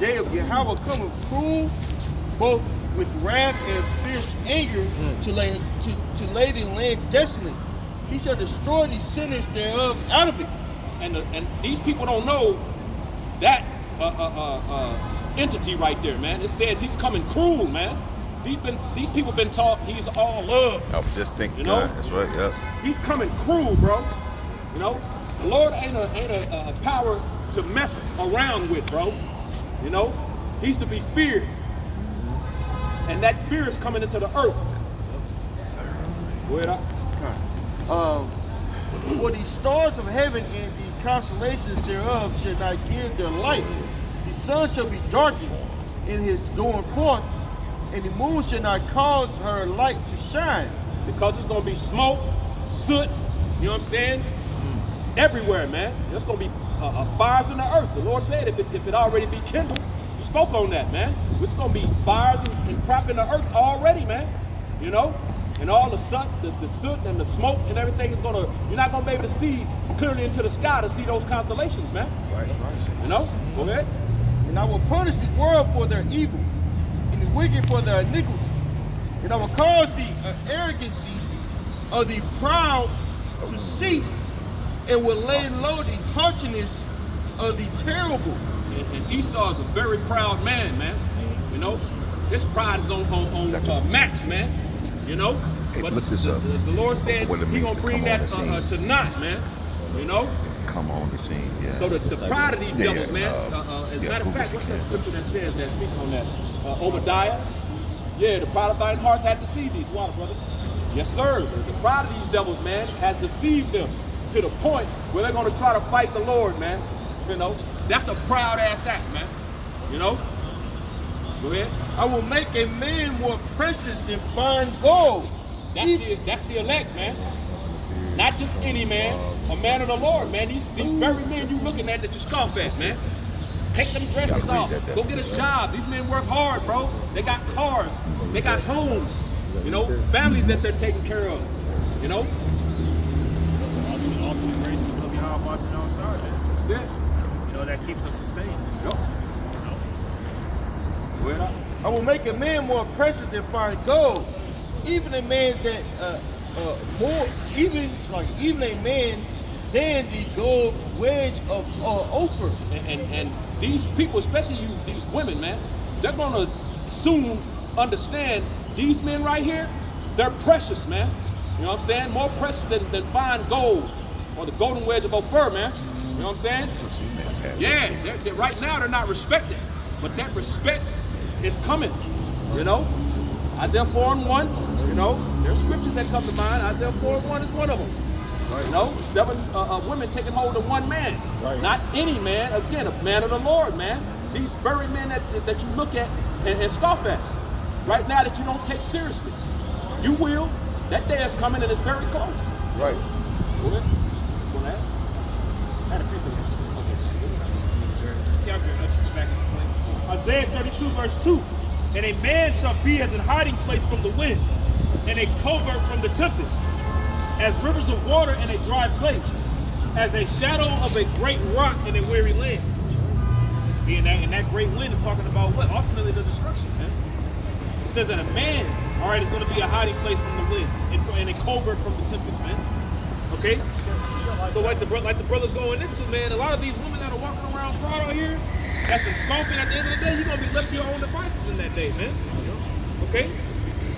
day of Yahweh coming cruel, both with wrath and fierce anger, to lay the land desolate. He shall destroy the sinners thereof out of it. And these people don't know that entity right there, man. It says he's coming cruel, man. These people been taught he's all love. I was just thinking, you know, that's right. Yep. He's coming cruel, bro. You know, the Lord ain't a power to mess around with, bro. You know, he's to be feared, and that fear is coming into the earth. Go ahead. For the stars of heaven and the constellations thereof shall not give their light. The sun shall be darkened in his going forth, and the moon shall not cause her light to shine. Because it's going to be smoke, soot, you know what I'm saying? Everywhere, man. There's going to be fires in the earth. The Lord said if it already be kindled, he spoke on that, man. It's going to be fires and crap in the earth already, man. You know? And all the soot and the smoke and everything is going to, you're not going to be able to see clearly into the sky to see those constellations, man. Right. You know? Go ahead. And I will punish the world for their evil, and the wicked for their iniquity. And I will cause the arrogancy of the proud to cease, and will lay low the haughtiness of the terrible. And Esau is a very proud man, man. You know, his pride is on max, man. You know, hey, but look this up. The Lord said He's gonna bring that to naught, man. You know. Come on the scene, yeah. So the pride of these devils, man. As a matter of fact, what's that scripture that speaks on that? Obadiah. Yeah, the pride of thine heart hath deceived thee. Wow, brother. Yes, sir. The pride of these devils, man, has deceived them to the point where they're gonna try to fight the Lord, man. You know, that's a proud ass act, man. You know. Go ahead. I will make a man more precious than fine gold. That's the elect, man. Not just any man, a man of the Lord, man. These very men you looking at that you scoff at, man. Take them dresses off. Go get a job. These men work hard, bro. They got cars. They got homes. You know, families that they're taking care of. You know. Ultimate graces of Yahweh watching outside, man. That's it. You know, that keeps us sustained. Yep. I will make a man more precious than fine gold, even a man that even a man than the gold wedge of Ophir. And these people, especially these women, man, they're gonna soon understand these men right here. They're precious, man. You know what I'm saying? More precious than fine gold or the golden wedge of Ophir, man. You know what I'm saying? Yeah. They're right now they're not respected, but that respect is coming, you know. Isaiah 4:1, you know, there's scriptures that come to mind. Isaiah 4:1 is one of them. Right. You know, 7 women taking hold of one man. Right. Not any man, again, a man of the Lord, man. These very men that you look at and scoff at, right now that you don't take seriously. You will. That day is coming and it's very close. Right. Go ahead. Go ahead. I had a piece of it. Yeah, okay, just to back up. Isaiah 32 verse 2. And a man shall be as a hiding place from the wind, and a covert from the tempest, as rivers of water in a dry place, as a shadow of a great rock in a weary land. See, and that great wind is talking about what? Ultimately the destruction, man. It says that a man, all right, is going to be a hiding place from the wind, and a covert from the tempest, man. Okay? So like the brothers going into, man, a lot of these women that are walking around proud out here, that's been scoffing, at the end of the day, you're gonna be left to your own devices in that day, man. Okay?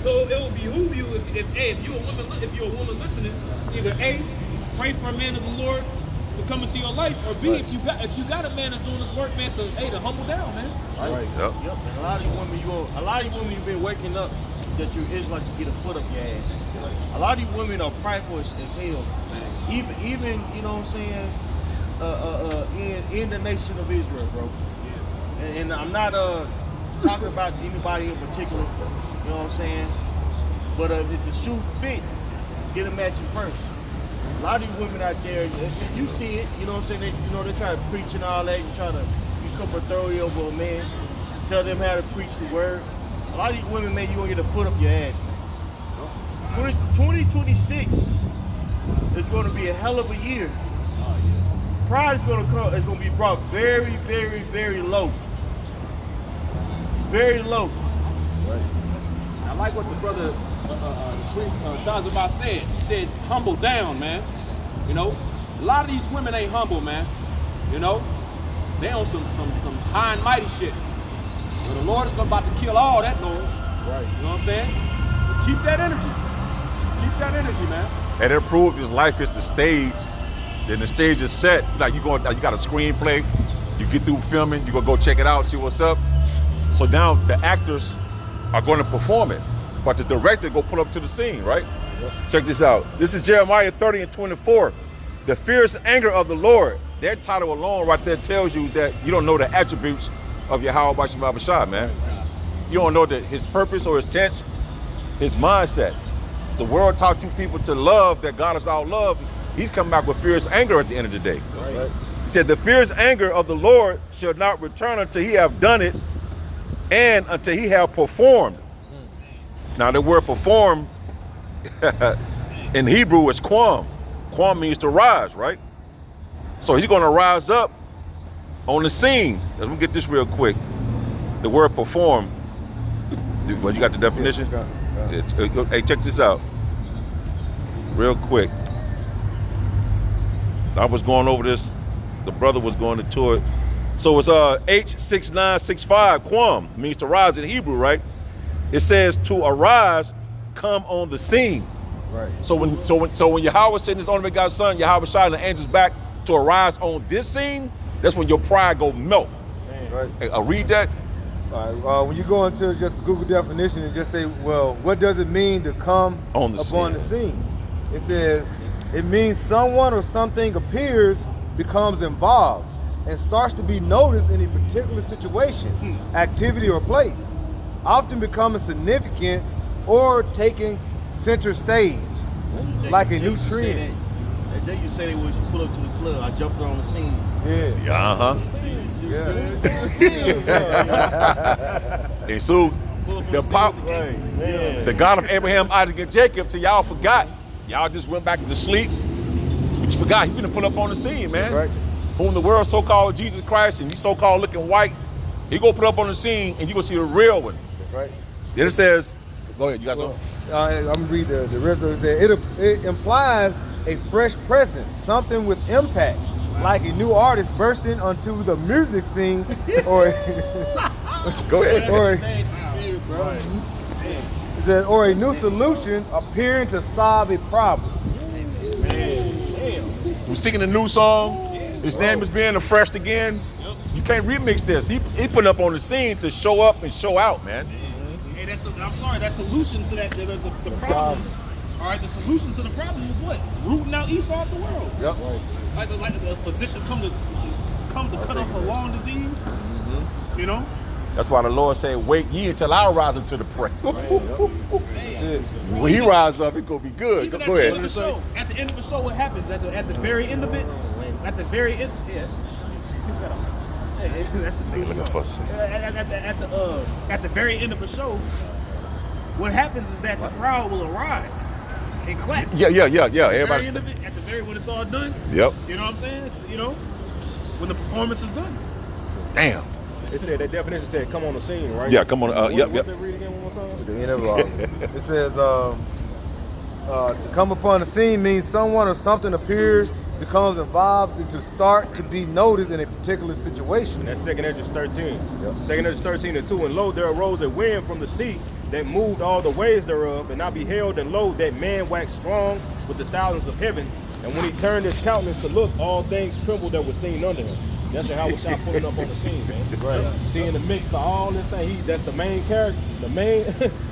So it will behoove you if you're a woman listening, either A, pray for a man of the Lord to come into your life, or B, if you got a man that's doing this work, man, to humble down, man. Right. Yep. And a lot of you women you've been waking up that you're Israelites to get a foot up your ass. A lot of these women are prideful as hell. Even you know what I'm saying, in the nation of Israel, bro. And I'm not talking about anybody in particular, you know what I'm saying? But if the shoe fit, get a matching purse. A lot of these women out there, you see it, you know what I'm saying? They try to preach and all that. You try to be super thoroughly over a man, tell them how to preach the word. A lot of these women, man, you gonna get a foot up your ass, man. 2026 is gonna be a hell of a year. Pride is gonna be brought very, very, very low. very low. I like what the brother Tazabah said. He said, humble down, man. You know, a lot of these women ain't humble, man. You know, they on some high and mighty shit. But the Lord is about to kill all that noise. Right. You know what I'm saying? But keep that energy. Keep that energy, man. And it proved his life is the stage. Then the stage is set. Like you got a screenplay. You get through filming. You gonna go check it out, see what's up. So now the actors are going to perform it, but the director go pull up to the scene, right? Yep. Check this out. This is Jeremiah 30:24. The fierce anger of the Lord. That title alone right there tells you that you don't know the attributes of Yahweh Bashim Abishai, man. You don't know his purpose or his intent, his mindset. The world taught you people to love, that God is all love. He's coming back with fierce anger at the end of the day. Right. He said, the fierce anger of the Lord shall not return until he have done it and until he have performed. Now the word perform in Hebrew is quam. Quam means to rise, right? So he's gonna rise up on the scene. Let me get this real quick. The word perform, well, you got the definition? Yeah. Hey, check this out. Real quick. I was going over this, the brother was going into it. So it's H6965, quam, means to rise in Hebrew, right? It says to arise, come on the scene. Right. So when Yahweh sent his only begotten son, Yahweh shot the angels back to arise on this scene, that's when your pride go melt. Right. Hey, read that. All right. When you go into just Google definition and just say, well, what does it mean to come On the upon scene. the scene? It says, it means someone or something appears, becomes involved, and starts to be noticed in a particular situation, activity, or place, often becoming significant or taking center stage, like a new trend. Jay, you said it was pull up to the club. I jumped on the scene. Yeah. Uh-huh. Yeah. And so the God of Abraham, Isaac, and Jacob, so y'all forgot. Y'all just went back to sleep. You just forgot. He's gonna pull up on the scene, man. That's right. Whom the world so-called Jesus Christ, and you so-called looking white, he gonna put up on the scene and you gonna see the real one. That's right. Then it says, go ahead, you got something? I'm gonna read the rest of it. It implies a fresh presence, something with impact, like a new artist bursting onto the music scene, or Go ahead. or a new solution appearing to solve a problem. We're singing a new song. His name is being refreshed again. You can't remix this. He put up on the scene to show up and show out, man. Hey, I'm sorry, that solution to that the problem. All right, the solution to the problem is what? Rooting out Esau off the world. Yep. Like the physician comes to cut off a long disease. You know. That's why the Lord said, wait ye until I rise up to the prey. When he rise up, it's gonna be good. Even Go at the ahead. end of the show, at the end of the show, what happens? At the very end of it, at the very end, yes. That's a big at the very end of the show, what happens is that the crowd will arise and clap. Yeah. At the very Everybody. end of it, when it's all done. Yep. You know what I'm saying? You know, when the performance is done. Damn. It said that definition said come on the scene, right? Yeah, come on. Yep. What they read again one more time? At the end of it says, to come upon the scene means someone or something appears, becomes involved, and to start to be noticed in a particular situation. And that's 2nd Esdras 13. Yep. 2nd Esdras 13:2. And lo, there arose a wind from the sea that moved all the waves thereof, and I beheld, and lo, that man waxed strong with the thousands of heaven. And when he turned his countenance to look, all things trembled that were seen under him. That's how we shot pulling up on the scene, man. Right. See, in the mix of all this thing, that's the main character.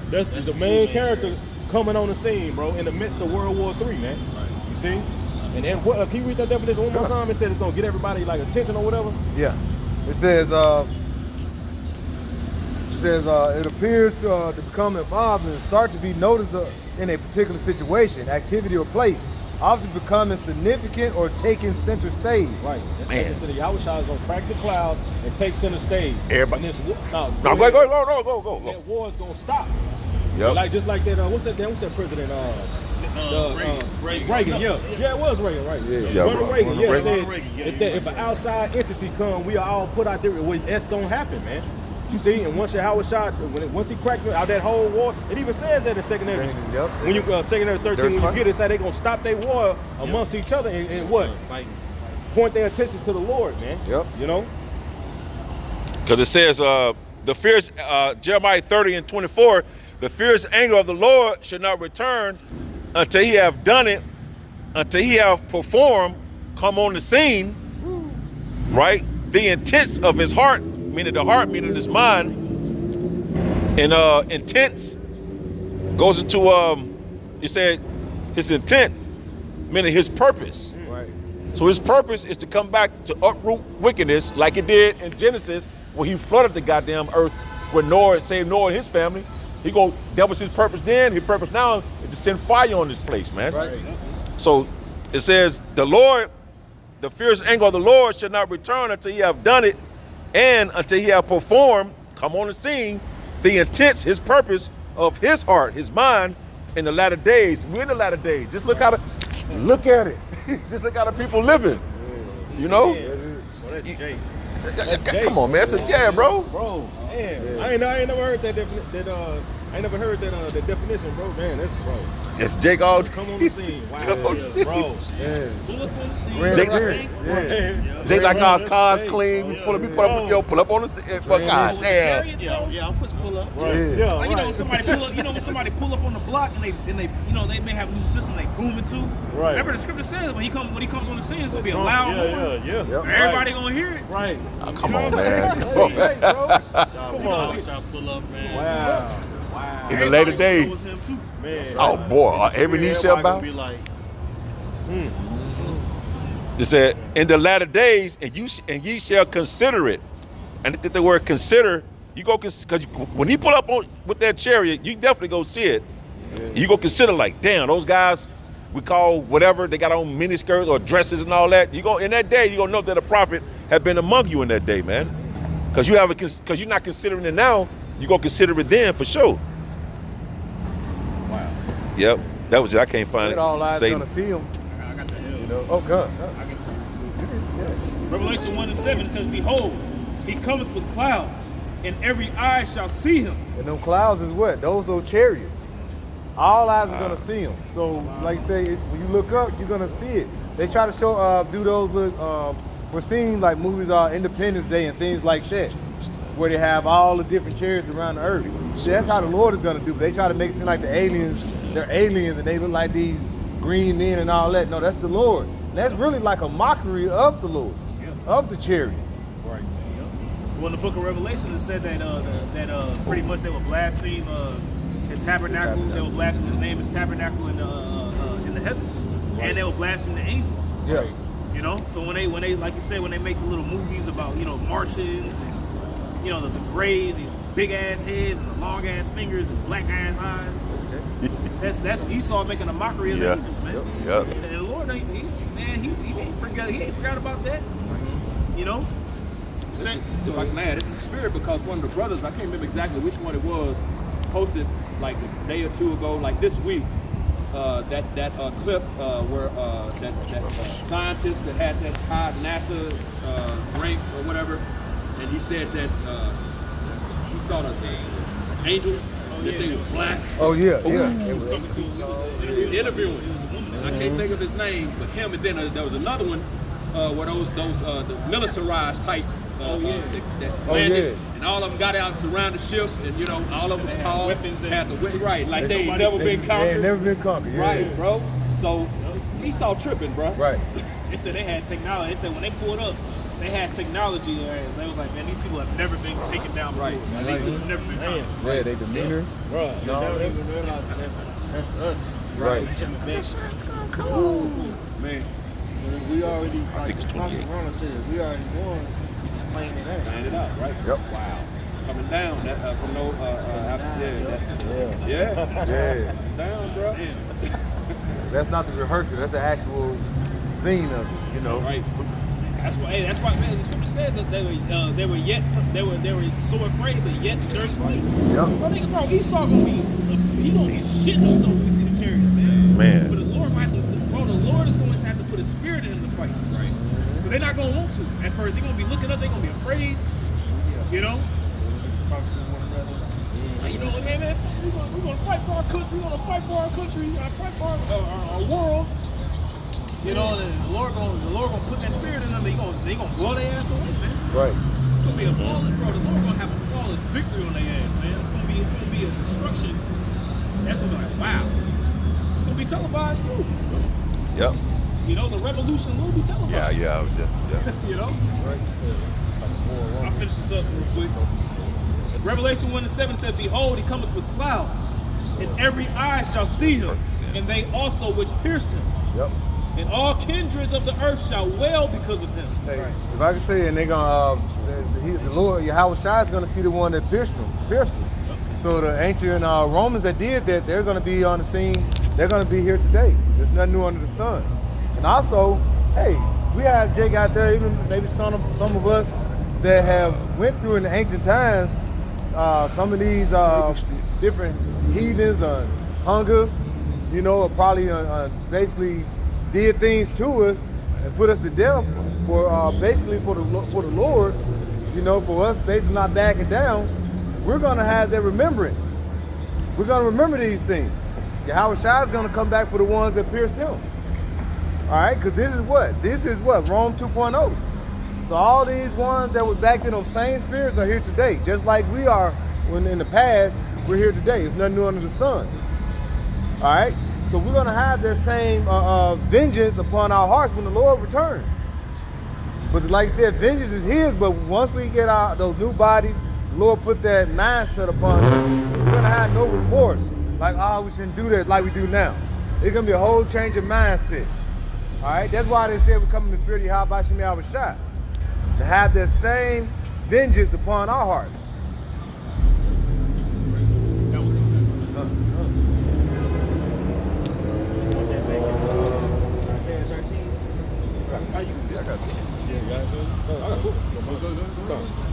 That's the main character coming on the scene, bro, in the midst of World War III, man. You see? And then what? Can you read that definition one more time? It said it's gonna get everybody like attention or whatever. Yeah. It says, it appears to become involved and start to be noticed in a particular situation, activity, or place, often becoming significant or taking center stage. Right. That's taking center. Yahweh is gonna crack the clouds and take center stage. Everybody. And this, No, go. go. That war is gonna stop. Yep. Like just like that. What's that president? Reagan. Yeah, it was Reagan, right? Yeah, Ronald Reagan. Yeah, Reagan. said if an outside entity come, we are all put out there. That's gonna happen, man. You see, and once Yahweh shot, once he cracked out that whole war, it even says that in Second Ezra. Yep. When you Second Ezra 13, when you get it, say they're gonna stop their war amongst each other and what? Fighting. Point their attention to the Lord, man. Yep. You know. Because it says, the fierce, Jeremiah 30 and 24, the fierce anger of the Lord should not return until he have done it, until he have performed, come on the scene, right? The intents of his heart, meaning the heart, meaning his mind, and intents goes into, he said, his intent, meaning his purpose. Right. So his purpose is to come back to uproot wickedness like it did in Genesis when he flooded the goddamn earth with Noah, saved Noah and his family. That was his purpose then. His purpose now is to send fire on this place, man. Right. So it says, the fierce anger of the Lord should not return until he have done it, and until he have performed, come on the scene, the intents, his purpose of his heart, his mind, in the latter days. We're in the latter days. Just look at it. Just look how the people living. You know? Well, that's Jake. Come on, man. Bro. Bro, man. I ain't never heard that the definition, bro. Man, that's bro. It's Jake all. Come on the scene. Wow. Come on the scene. Bro. Yeah. Pull up on the scene. Grand Jake- appearance. Yeah. Jake like our cars Hey. clean. We pull up on the scene. Fuck God damn. Chariots, bro. Yeah, I'm supposed to pull up. Right. Yeah. Yeah. Like, you know, right. when somebody pull up, when somebody pull up on the block and they you know, they may have a new system they booming to. Right. Remember the scripture says when he comes on the scene, it's gonna be a Yeah, loud horn. yeah. Yep. Everybody gonna hear it. Right. Oh, come on, man. Hey, bro. Come on. Y'all pull up, man. Wow. In the later Everybody gonna know days. it was him too. Man. Oh boy, every knee shall Everybody bow. gonna be like, It said, in the latter days, and ye shall consider it. And the word consider, you go because when he pull up with that chariot, you definitely go see it. You go consider like, damn, those guys we call whatever they got on mini skirts or dresses and all that. You go in that day, you gonna know that a prophet had been among you in that day, man. Because you're not considering it now, you gonna consider it then for sure. Wow. Yep, that was it. I can't find It all eyes Satan. gonna see him. I got the hell. You know. Oh God. Revelation 1 and 7 says, behold, he cometh with clouds, and every eye shall see him. And them clouds is what? Those are chariots. All eyes are gonna see him. So, like you say, when you look up, you're gonna see it. They try to show, do those little, we're seeing like movies, Independence Day and things like that, where they have all the different chariots around the earth. See, that's how the Lord is gonna do. They try to make it seem like the aliens, they're aliens and they look like these green men and all that. No, that's the Lord. And that's really like a mockery of the Lord, of the chariot. Right. Well, in the book of Revelation, it said that pretty much they would blaspheme his tabernacle. They would blaspheme his name, his tabernacle in the heavens, and they would blaspheme the angels. Yeah. You know, so when they like you said, when they make the little movies about Martians and the grays, these big ass heads and the long ass fingers and black ass eyes, that's Esau making a mockery of the angels, man. Yep. And the Lord, he ain't forgot about that. You know. If I can add, it's the spirit because one of the brothers, I can't remember exactly which one it was, posted like a day or two ago, like this week, that clip where that scientist that had that high NASA rank or whatever, and he said that he saw the angels, that they were black. Oh yeah. Interviewing. I can't think of his name, but him, and then there was another one where those the militarized type that landed, and all of them got out around the ship, and all of them was tall, had the right, like they ain't never been They conquered. ain't never been conquered. Yeah. Right, bro. So Esau tripping, bro. Right. They said they had technology. They said when they pulled up, they had technology. They was like, man, these people have never been taken down before. Right. These people have never been conquered. Yeah, they demeanor. Right. they don't even realize that that's us. Right. Man, We already, like it's 28. Pastor Ronald said, we already won. Just playing it out. planned it out, right? Yep. Wow. Coming down that from no yeah. Yeah. Down, bro. That's not the rehearsal. That's the actual scene of it. You know. Right. That's why, man. The scripture says that they were so afraid, but yet durst fight. Yep. Bro, Esau gonna be shitting himself when we see the chariots, man. Man. But the Lord is going to have to put a spirit in him to fight, right? But they're not gonna want to. At first, they're gonna be looking up. They're gonna be afraid. You know. talking to one another. You know, man, we're gonna fight for our country. We're gonna fight for our country. Fight for our world. You know, and the Lord gonna put that spirit in them. They gonna blow their ass away, man. Right. It's gonna be a flawless, bro. The Lord gonna have a flawless victory on their ass, man. It's gonna be a destruction. That's gonna be like, wow. It's gonna be televised too. Yep. You know, the revolution will be televised. Yeah. You know? I'll finish this up real quick. Revelation 1:7 says, behold, he cometh with clouds, and every eye shall see him, and they also which pierced him. Yep. And all kindreds of the earth shall wail because of him. Hey, if I can say, and they're gonna, the Lord Yahweh Shai is gonna see the one that pierced him. So the ancient Romans that did that, they're gonna be on the scene. They're gonna be here today. There's nothing new under the sun. And also, hey, we have Jake out there, even maybe some of us that have went through in the ancient times. Some of these different heathens, hungers, you know, probably basically did things to us and put us to death for basically for the Lord, you know, for us basically not backing down. We're gonna have that remembrance. We're gonna remember these things. Yahweh Shai is gonna come back for the ones that pierced him. All right, because this is what Rome 2.0. So all these ones that were back to those same spirits are here today, just like we are when in the past. We're here today. It's nothing new under the sun. All right. So we're gonna have that same vengeance upon our hearts when the Lord returns. But like I said, vengeance is His. But once we get those new bodies, the Lord put that mindset upon us. We're gonna have no remorse. Like, oh, we shouldn't do that like we do now. It's gonna be a whole change of mindset. All right. That's why they said we come in the spirit of Yahweh Shem Yahweh Shai, to have that same vengeance upon our hearts.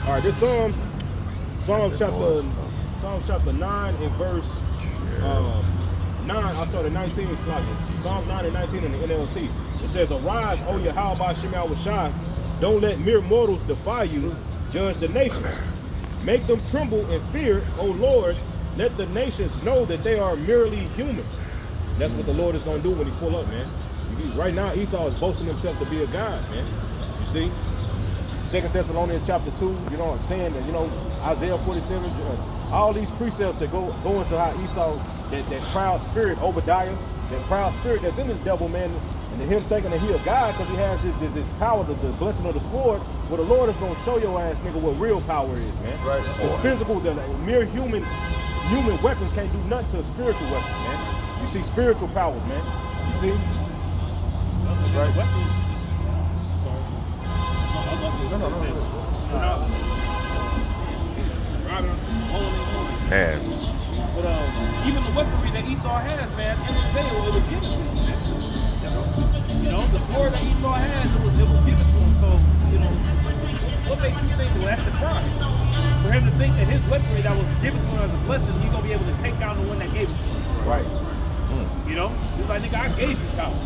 All right, this Psalms chapter 9 and verse 9. I'll start at 19 slightly. Psalms 9 and 19 in the NLT. It says, arise, O Yahweh Shem Yahweh Shai. Don't let mere mortals defy you. Judge the nations. Make them tremble and fear, O Lord. Let the nations know that they are merely human. That's what the Lord is going to do when he pull up, man. Right now, Esau is boasting himself to be a god, man. You see? 2 Thessalonians chapter 2, you know what I'm saying? That, you know, Isaiah 47, all these precepts that go into how Esau, that proud spirit, Obadiah, that proud spirit that's in this devil, man, and him thinking that he a god because he has this power, the blessing of the sword. Well, the Lord is going to show your ass, nigga, what real power is, man. Right. It's physical, the mere human weapons can't do nothing to a spiritual weapon, man. You see spiritual powers, man. You see? Right. And But even the weaponry that Esau has, man, in the day it was given to him, man. You know, the sword that Esau has, it was given to him. So, you know, what makes you think, well, that's the pride? For him to think that his weaponry that was given to him as a blessing, he's gonna be able to take down the one that gave it to him. Right. You know? He's like, nigga, I gave you power.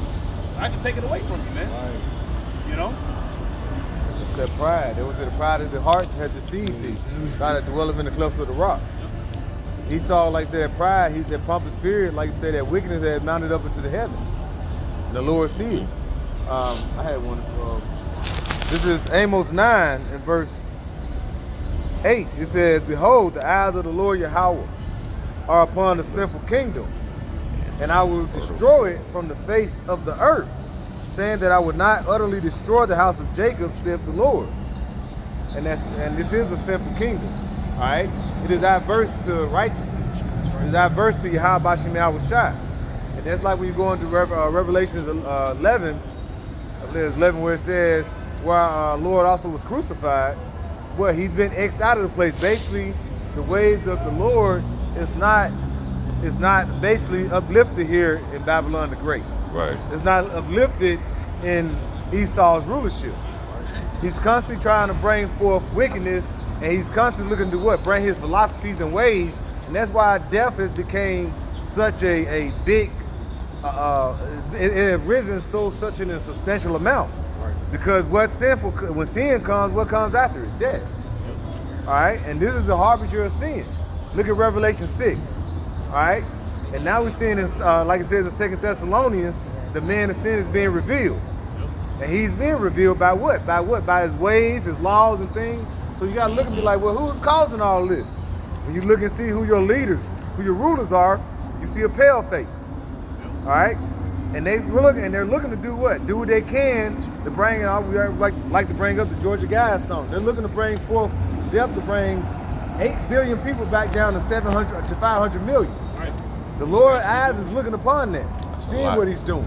I can take it away from you, man. Right. You know? That pride. It was the pride of the heart had deceived thee. God had dwelleth in the cleft of the rock. Esau, like I said, pride, that pompous spirit, like I said, that wickedness had mounted up into the heavens. And the Lord see it. I had one. This is Amos 9 in verse 8. It says, behold, the eyes of the Lord Yahweh are upon the sinful kingdom, and I will destroy it from the face of the earth, saying that I would not utterly destroy the house of Jacob, saith the Lord. And this is a sinful kingdom. All right? It is adverse to righteousness. It is adverse to Yahweh Shem Yahweh Shai. And that's like when you go into Revelations 11, I believe it's 11, where it says, where our Lord also was crucified. Well, he's been X'd out of the place. Basically, the ways of the Lord is not basically uplifted here in Babylon the Great. right. It's not uplifted in Esau's rulership. He's constantly trying to bring forth wickedness, and he's constantly looking to what? Bring his philosophies and ways. And that's why death has become such a big, it has risen such in a substantial amount. Right. Because when sin comes, what comes after is death. All right, and this is a harbinger of sin. Look at Revelation 6. All right, and now we're seeing, like it says in 2 Thessalonians, the man of sin is being revealed. And he's being revealed by what? By what? By his ways, his laws and things. So you gotta look and be like, well, who's causing all this? When you look and see who your leaders, who your rulers are, you see a pale face. All right? And they're looking to do what? Do what they can to bring, we like to bring up the Georgia Guidestones. They're looking to bring forth death to bring 8 billion people back down to 700 to 500 million. Right. The Lord's eyes is looking upon that, seeing what he's doing.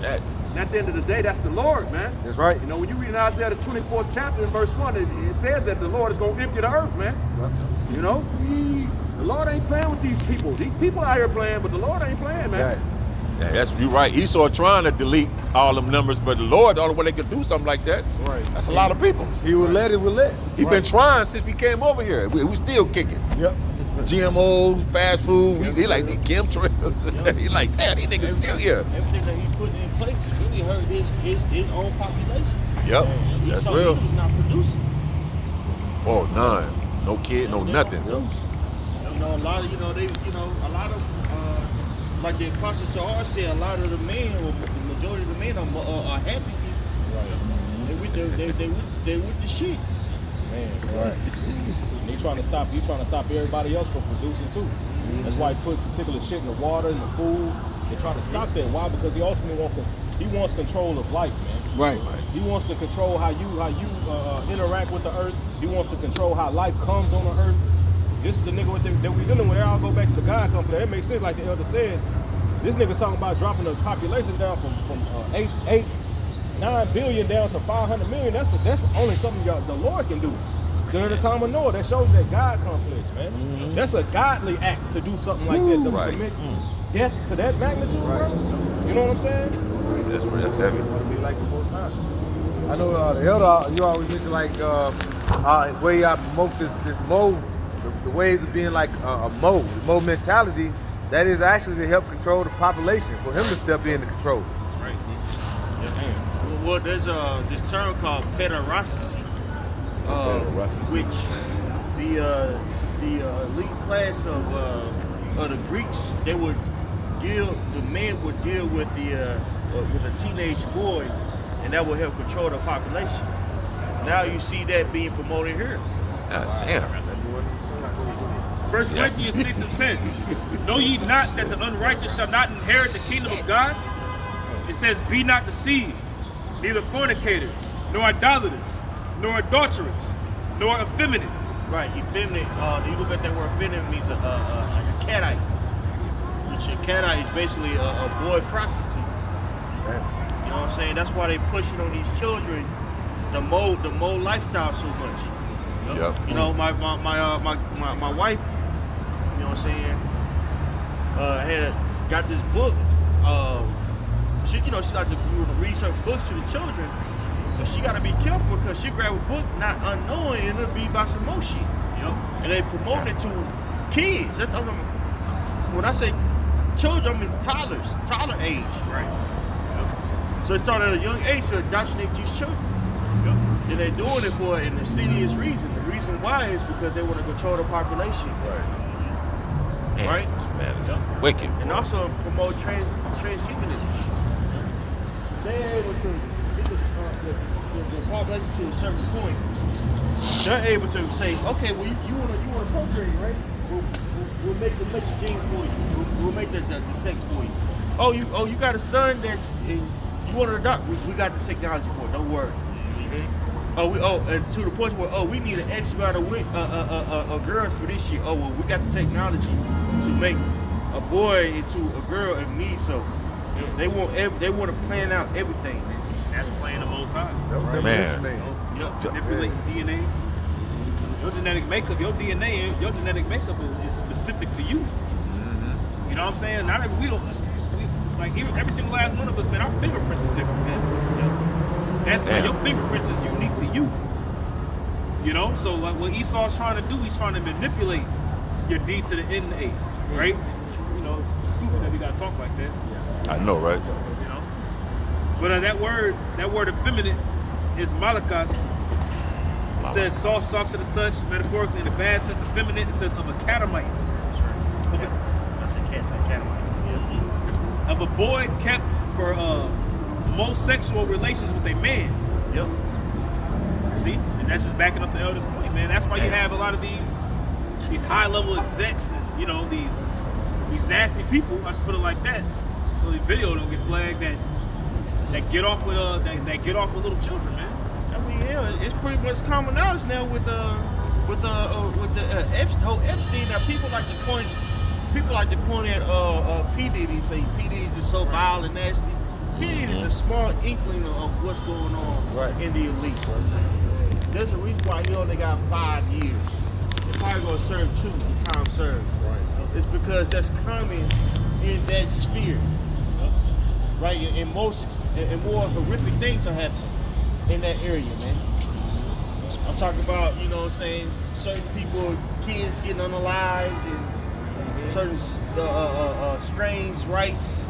That, And at the end of the day, that's the Lord, man. That's right. You know, when you read Isaiah the 24th chapter in verse 1, it says that the Lord is going to empty the earth, man. You know? The Lord ain't playing with these people. These people out here playing, but the Lord ain't playing, man. Right. yeah, that's you right. Esau trying to delete all them numbers, but the Lord, the only way they can do something like that. Right. That's a lot of people. He will let it, will let. He been trying since we came over here. We still kicking. Yep. GMO, fast food. He like the chemtrails. He like, damn, these niggas still here. Everything that he's putting in place is really hurt his own population. Yep, He that's saw real. he was not producing. Oh, none. No kid, no They nothing. don't produce. You know, a lot of, a lot of, like the Apostle Charles said, a lot of the men, or the majority of the men are happy people. They with the shit. Man, right. He trying to stop everybody else from producing too. That's why he put particular shit in the water and the food. They try to stop that. Why? Because he ultimately wants control of life, man. Right. He wants to control how you interact with the earth. He wants to control how life comes on the earth. This is the nigga that we dealing with. I'll go back to the God company. That makes sense, like the elder said. This nigga talking about dropping the population down from 9 billion down to 500 million. That's only something the Lord can do. During the time of Noah, that shows that God complex, man. Mm-hmm. That's a godly act to do something like that. To Right. commit death to that magnitude, bro. You know what I'm saying? That's heavy. Be like the Most High. I know the elder, you always mention like way I promote this mode, the ways of being like a mode, the mode mentality. That is actually to help control the population, for him to step in and control it. Right. Well, there's this term called pederasty, which the elite class of the Greeks, the men would deal with a teenage boy, and that would help control the population. Now you see that being promoted here. Damn. 1 Corinthians 6 and 10. Know ye not that the unrighteous shall not inherit the kingdom of God? It says, be not deceived, neither fornicators, nor idolaters, nor adulterers, nor effeminate. Right, effeminate. You look at that word effeminate means like a catite. Which a catite is basically a boy prostitute. You know what I'm saying? That's why they pushing on these children the mode lifestyle so much. Yep. You know, my wife, you know what I'm saying, got this book. She like to read certain books to the children, but she got to be careful because she grab a book not unknowing and it'll be about some more shit. Yep. And they promote it to kids. That's when I say children, I mean toddler age. Right. So it started at a young age to indoctrinate these children. And they're doing it for an insidious reason. The reason why is because they want to control the population. Right? Man, it's wicked. And also promote transhumanism. They're able to get the population to a certain point. They're able to say, okay, well, you want to procreate, right? We'll make the gene for you. We'll make the sex for you. Oh, you got a son that you want to adopt. We got the technology for it. Don't worry. And to the point where we need an X amount of girls for this year. Oh well, we got the technology to make a boy into a girl if need so. They want to plan out everything. That's playing the Most High. Man. Manipulating DNA. Your genetic makeup, your DNA, your genetic makeup is specific to you. You know what I'm saying? Not every every single last one of us, man, our fingerprints is different, man. That's your fingerprints is unique to you. You know, so like what Esau's trying to do, he's trying to manipulate your D to the N to A, right? You know, it's stupid that we gotta talk like that. I know, right? You know, but that word effeminate is malakas, It says soft, soft to the touch, metaphorically in the bad sense of feminine. It says of a catamite. That's a cat type catamite. Yeah. Of a boy kept for homosexual relations with a man. Yep. See? And that's just backing up the eldest point, man. That's why you have a lot of these high-level execs and, you know, these nasty people, I just put it like that, so the video don't get flagged that get off with that get off with little children, man. I mean, yeah, it's pretty much common knowledge now with the whole Epstein. Now people like to point at P Diddy, say P Diddy is just so vile and nasty. P Diddy is a small inkling of what's going on in the elite. There's a reason why he only got 5 years. He's probably gonna serve 2 time served. It's because that's common in that sphere, right? And more horrific things are happening in that area, man. I'm talking about, you know what I'm saying, certain people, kids getting unalived and certain strange rights.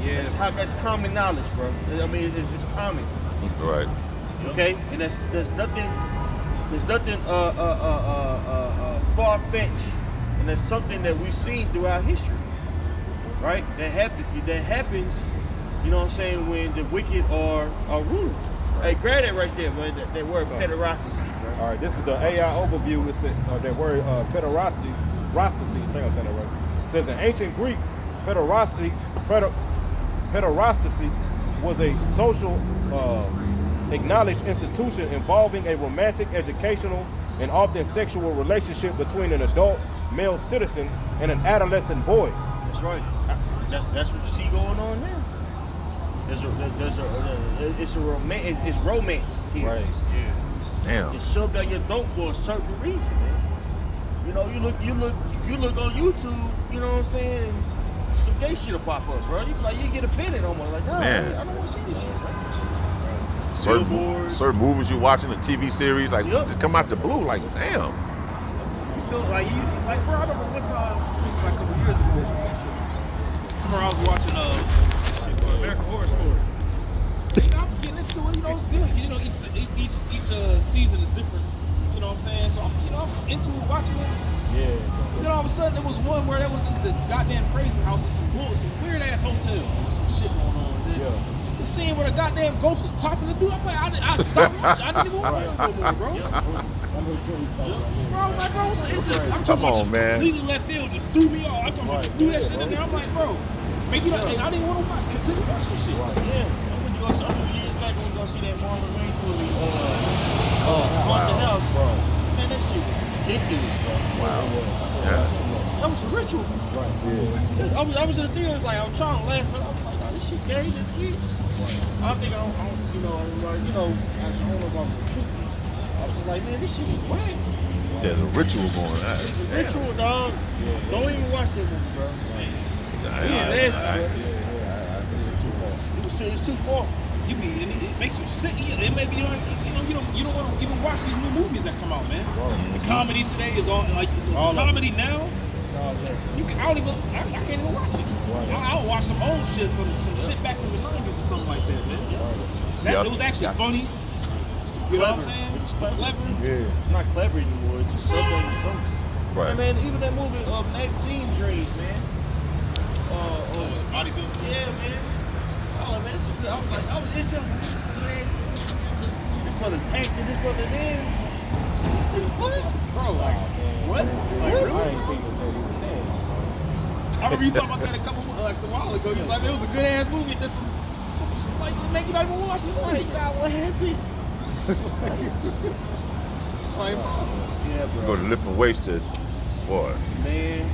Yeah. That's common knowledge, bro. I mean, it's common. Right. Okay, and there's nothing far-fetched. And that's something that we've seen throughout history, right? That happens, you know what I'm saying, when the wicked are ruled. Hey, grab that right there, man. That word pederasty. Right? All right, this is the AI overview. It's that word pederasty. Rastasy, I think I'm saying that right. It says in ancient Greek, pederasty was a social, acknowledged institution involving a romantic, educational, and often sexual relationship between an adult male citizen and an adolescent boy. That's right. That's what you see going on now. It's romance here. Right. Yeah. Damn. It's shoved down your throat for a certain reason, man. You know, you look on YouTube, you know what I'm saying, and some gay shit'll pop up, bro. You get offended almost like, nah, Man. I don't want to see this shit, right? Certain movies you watching, a TV series, like Yep. just come out the blue, like damn. You feel like bro, I remember one time, this was like a couple years ago. I remember I was watching American Horror Story. You know, I'm getting into it, you know, it's good. You know, each season is different. You know what I'm saying? So I'm into watching it. Yeah. Then all of a sudden there was one where that was in this goddamn crazy house with some weird ass hotel with some shit going on. And then the scene where the goddamn ghost was popping the dude, I'm like, I stopped watching. I didn't even watch it no more, bro. Bro, I was like, bro, it's just, I'm talking Come about on, just man. completely left field, just threw me off. I'm talking about threw that shit in there. I'm like, bro, maybe not, and I didn't want to continue watching this shit. Yeah, I went to go some years back when we go see that Marlon Wayans movie, Haunted House. Man, that shit was ridiculous, bro. Wow. That was a ritual. Right. Yeah. I was in the theater, like I was trying to laugh, and I was like, oh, this shit gay, this kids. I think I don't know if I was truthful. I was just like, man, this shit was whack. There's a ritual going on. It's a ritual, dog. Don't even watch that movie, bro. Nasty, bro. It's too far. And it makes you sick. It may be you don't want to even watch these new movies that come out, man. The comedy today is all like comedy now. I can't even watch it. I'll watch some old shit, some shit back in the 90s or something like that, man. It was actually funny. You know what I'm saying? It's clever. Yeah. It's not clever anymore. It's just so damn funny. Right. And man, even that movie Maxine Dreams, man. Bodybuilding. Yeah, man. Oh man, this is good. I was into it. This brother's acting. This brother there. What? Bro, like, what? Like, I really? ain't seen it until he was dead. I remember you talking about that a while ago. You was like, it was a good ass movie. There's some like, make you not even watch the movie. God, what happened? Like, Yeah, bro. Go to lifting weights to, boy, Man.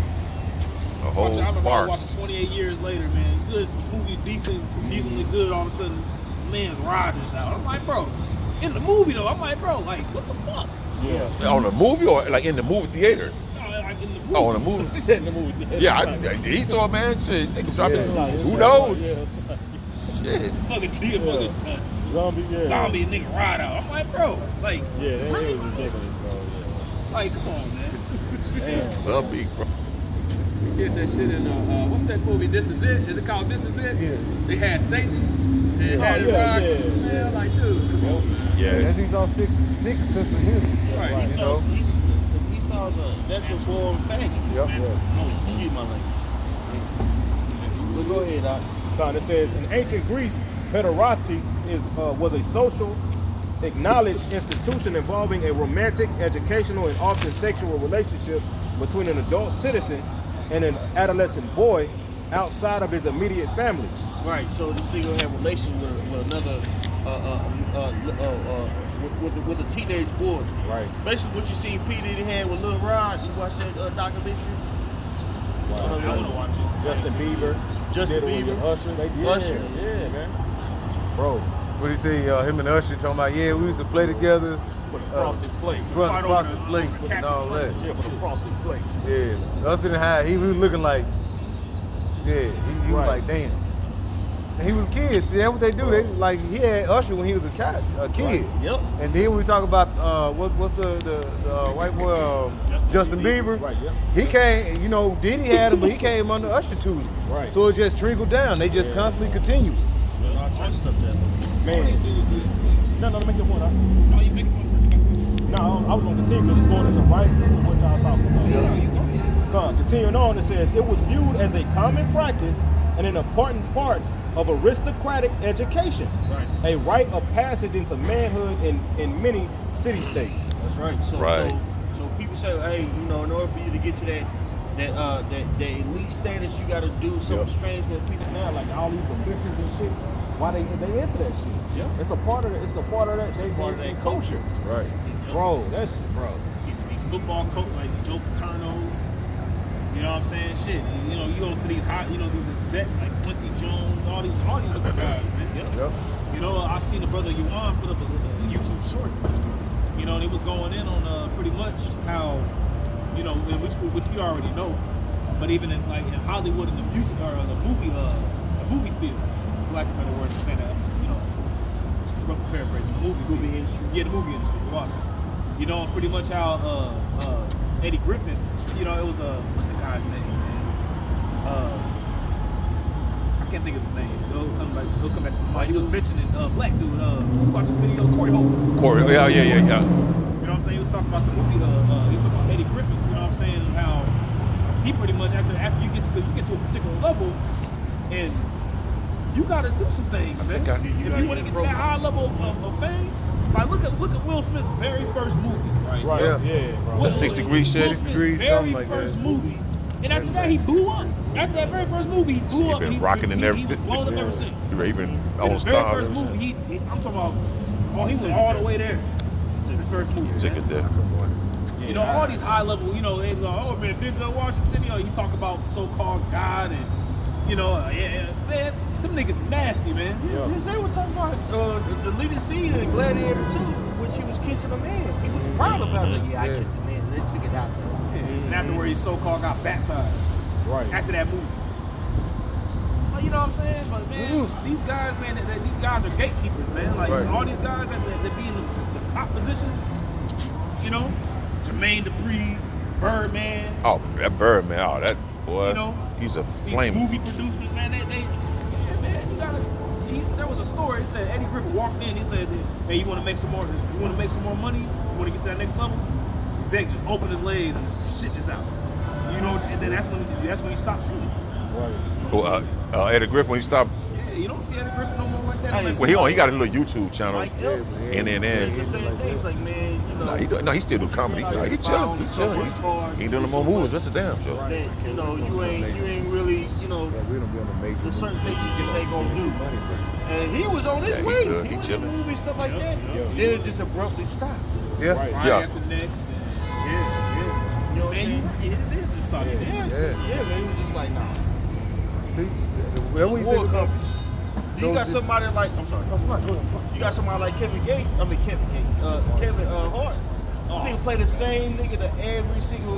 a whole I remember I watched farce. it 28 years later, man. Good movie, decently good. All of a sudden, man's Rogers out. I'm like, bro, in the movie though, I'm like, bro, like, what the fuck? Yeah. On the movie or like in the movie theater? Like in the movie. Oh, on the movie. Set in the movie. Yeah, he saw, man. Shit, they can drop it. like, Who knows? Yeah. Shit. Zombie, yeah. Zombie nigga ride out. I'm like, bro, like, Yeah, that really? shit was ridiculous, bro. Like, come on, man. Damn. Zombie, bro. Did that shit in what's that movie? This Is It? Is it called This Is It? Yeah. They had Satan. They had it yeah, rock. yeah. Man, like, dude, come on. And he's on sick sense of humor. Right. You know? Esau's a natural born faggot. Yep. Oh, excuse my language. But go ahead, Doc. It says in ancient Greece, pederasty was a social, acknowledged institution involving a romantic, educational, and often sexual relationship between an adult citizen and an adolescent boy outside of his immediate family. Right. So this nigga have relations with another with a teenage boy. Right. Basically, what you seen P Diddy had with Lil Rod. You watch that documentary? Wow. I want to watch it. Justin Bieber. Justin did it with Bieber. Usher. They did. Usher. Yeah, man. Bro. What he say? Him and Usher talking about, yeah, we used to play together. For the Frosted Flakes. Run Fight Frosted over Flakes the and all that. Yeah, for the Frosted Flakes. Yeah, Usher didn't have. He was looking like, yeah, he was Right. like, damn. And he was kids. That's what they do. They like he had Usher when he was a kid. Yep. And then when we talk about what's the white boy Justin Bieber. Right, yeah. He came, you know, Diddy had him, but he came under Usher too. Right. So it just trickled down. They just constantly continue. Well, I'll try to stop that. Man. No, make your point. Oh, you make it one first. No, I was going to continue because it's going into right into what y'all talking about. Continuing on, it says, it was viewed as a common practice and an important part of aristocratic education. Right. A rite of passage into manhood in many city-states. That's right. So people say, hey, you know, in order for you to get to that elite status, you got to do something strange with people. Now, like all these officials and shit, why they into that shit? Yeah. It's a part of that. It's a part of that. part of their culture. Right. Bro, that's These football coach like Joe Paterno, you know what I'm saying? Shit, you know, you go to these hot, you know, these exec like Quincy Jones, all these different guys, man. Yep. You know, I seen the brother Yuan put up a YouTube short. You know, and it was going in on pretty much how, you know, which we already know, but even in like in Hollywood in the music or the movie field, for lack of better words, I'm saying that, you know, rough paraphrasing, the movie industry. Yeah, the movie industry, the rock. You know, pretty much how Eddie Griffin, you know, it was what's the guy's name, man? I can't think of his name. It'll come back to my mind. He was mentioning black dude. Who watched this video? Corey Hope. Yeah. You know what I'm saying? He was talking about the movie. He was talking about Eddie Griffin. You know what I'm saying? How he pretty much after you get to a particular level, and you got to do some things, man. If you want to get to that high level of fame, like look at Will Smith's very first movie, right? right. Yeah. Bro. That 6 degree shit. Will Smith's 6 degrees, very something like first that. movie, and after that he blew up. After that very first movie, he blew He up. been and rocking in he every- was blown up ever since. He even In on his very stars. first movie, I'm talking about, he went all the way there. In his first movie. Took it there. You know, all these high level, you know, they like, oh man, Denzel Washington, you know, he talk about so-called God and, you know, man, them niggas nasty, man. Yeah. They was talking about the leading scene in Gladiator 2, when she was kissing a man. He was proud about it. Like, I kissed a man, and they took it out there. And afterwards, he so-called got baptized. Right. After that movie. Well, you know what I'm saying? But man, these guys, man, these guys are gatekeepers, man. Like all these guys that be in the top positions, you know, Jermaine Dupri, Birdman. Oh, that Birdman. Oh, that boy. You know, he's a these flame. movie producers, man, yeah, man, you gotta. There was a story. It said Eddie Griffin walked in. He said, "Hey, you want to make some more? You want to make some more money? You want to get to that next level?" Exec just opened his legs and shit just out. You know, and then that's when he stopped shooting. Right. Eddie Griffin, when he stopped. Yeah, you don't see Eddie Griffin no more like that. Hey, Well, he got a little YouTube channel. Like, yeah, NNN. the same things, like, man, you know. He still do comedy. He chilling. He chilling. He ain't doing no more movies. That's a damn show. That, you know, you ain't really, you know, We don't be on the major. there's certain things you just ain't gonna do. And he was on his Yeah, he way. good. He He was in chilling. movies, stuff like that. Then it just abruptly stopped. Yeah. Right. Right Yeah. after next. You know what I'm Man, saying? it is just started. Yeah, Yeah. man, he was just like, nah. See, when we War think about compass. You got somebody like, I'm sorry. You got somebody like Kevin Hart. Nigga play the same nigga to every single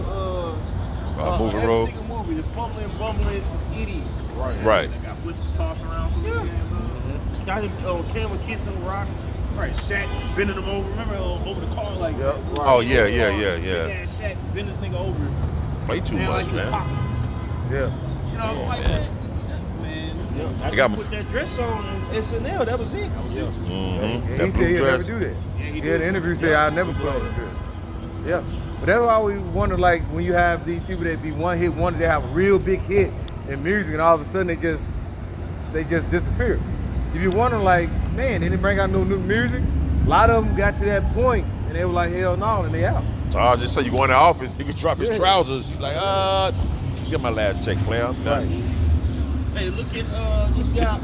Movie every role. single movie. The fumbling, bumbling idiot. Right. They got flipped and tossed around some Yeah. games. Got him on camera kissing Rock. Right, Shaq bending him over. Remember over the car like Yep. Oh, yeah. Big ass Shaq bend this nigga over. Play too Man, much, like he was man. popping. Yeah. You know, like man, Yeah, They got I put that dress on in SNL. That was it. Mhm. And That he blue said he'll never dress. do that. Yeah, he He did had an interview say I'll never put on the dress. Yeah. But that's why we wonder, like, when you have these people that be one hit wonder, they have a real big hit in music, and all of a sudden they just disappear. If you're wondering, like, man, they didn't bring out no new music. A lot of them got to that point and they were like, hell no, and they out. So I'll just say you go in the office, you can drop his Yeah. trousers. He's like, get my last check, player. I'm done. Hey, look at this guy,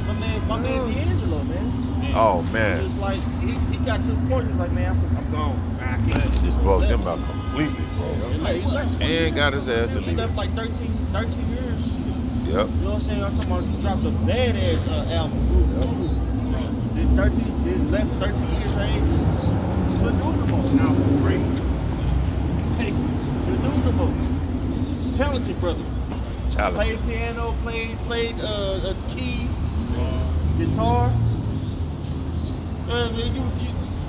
my man D'Angelo, man. Oh man, It's like he got to the point. He's like, man, I'm gone. I can't. just bugged him out completely. He left. And got his ass He deleted. left like 13 years. Yep. You know what I'm saying? I'm talking about dropped a badass album. Voodoo. Then left 13 years age. Couldn't do it no more. Now, great. Couldn't do it no more. Talented brother. Talent. Played piano, played keys, guitar. You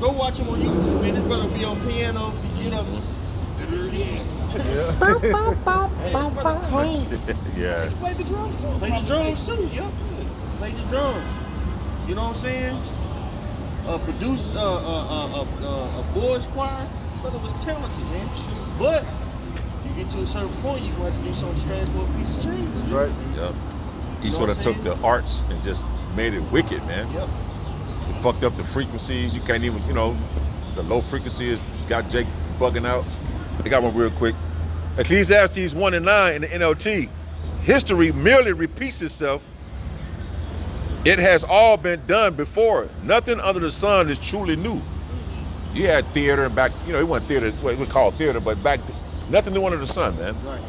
go watch him on YouTube, man. This brother be on piano, you know. Hey, this brother cold. Yeah. Played the drums too. Play the drums too, yep. Play the drums. You know what I'm saying? Produce a boys choir. Brother was talented, man. But you get to a certain point, you gonna have to do something strange for a piece of change. That's right. Yep. He know sort of what I'm took the arts and just made it wicked, man. Yep. He fucked up the frequencies. You can't even, the low frequency has got Jake bugging out. They got one real quick. Ecclesiastes 1:9 in the NLT. History merely repeats itself. It has all been done before. Nothing under the sun is truly new. You had theater and back, it wasn't theater, well, it was called theater, but nothing new under the sun, man. Right.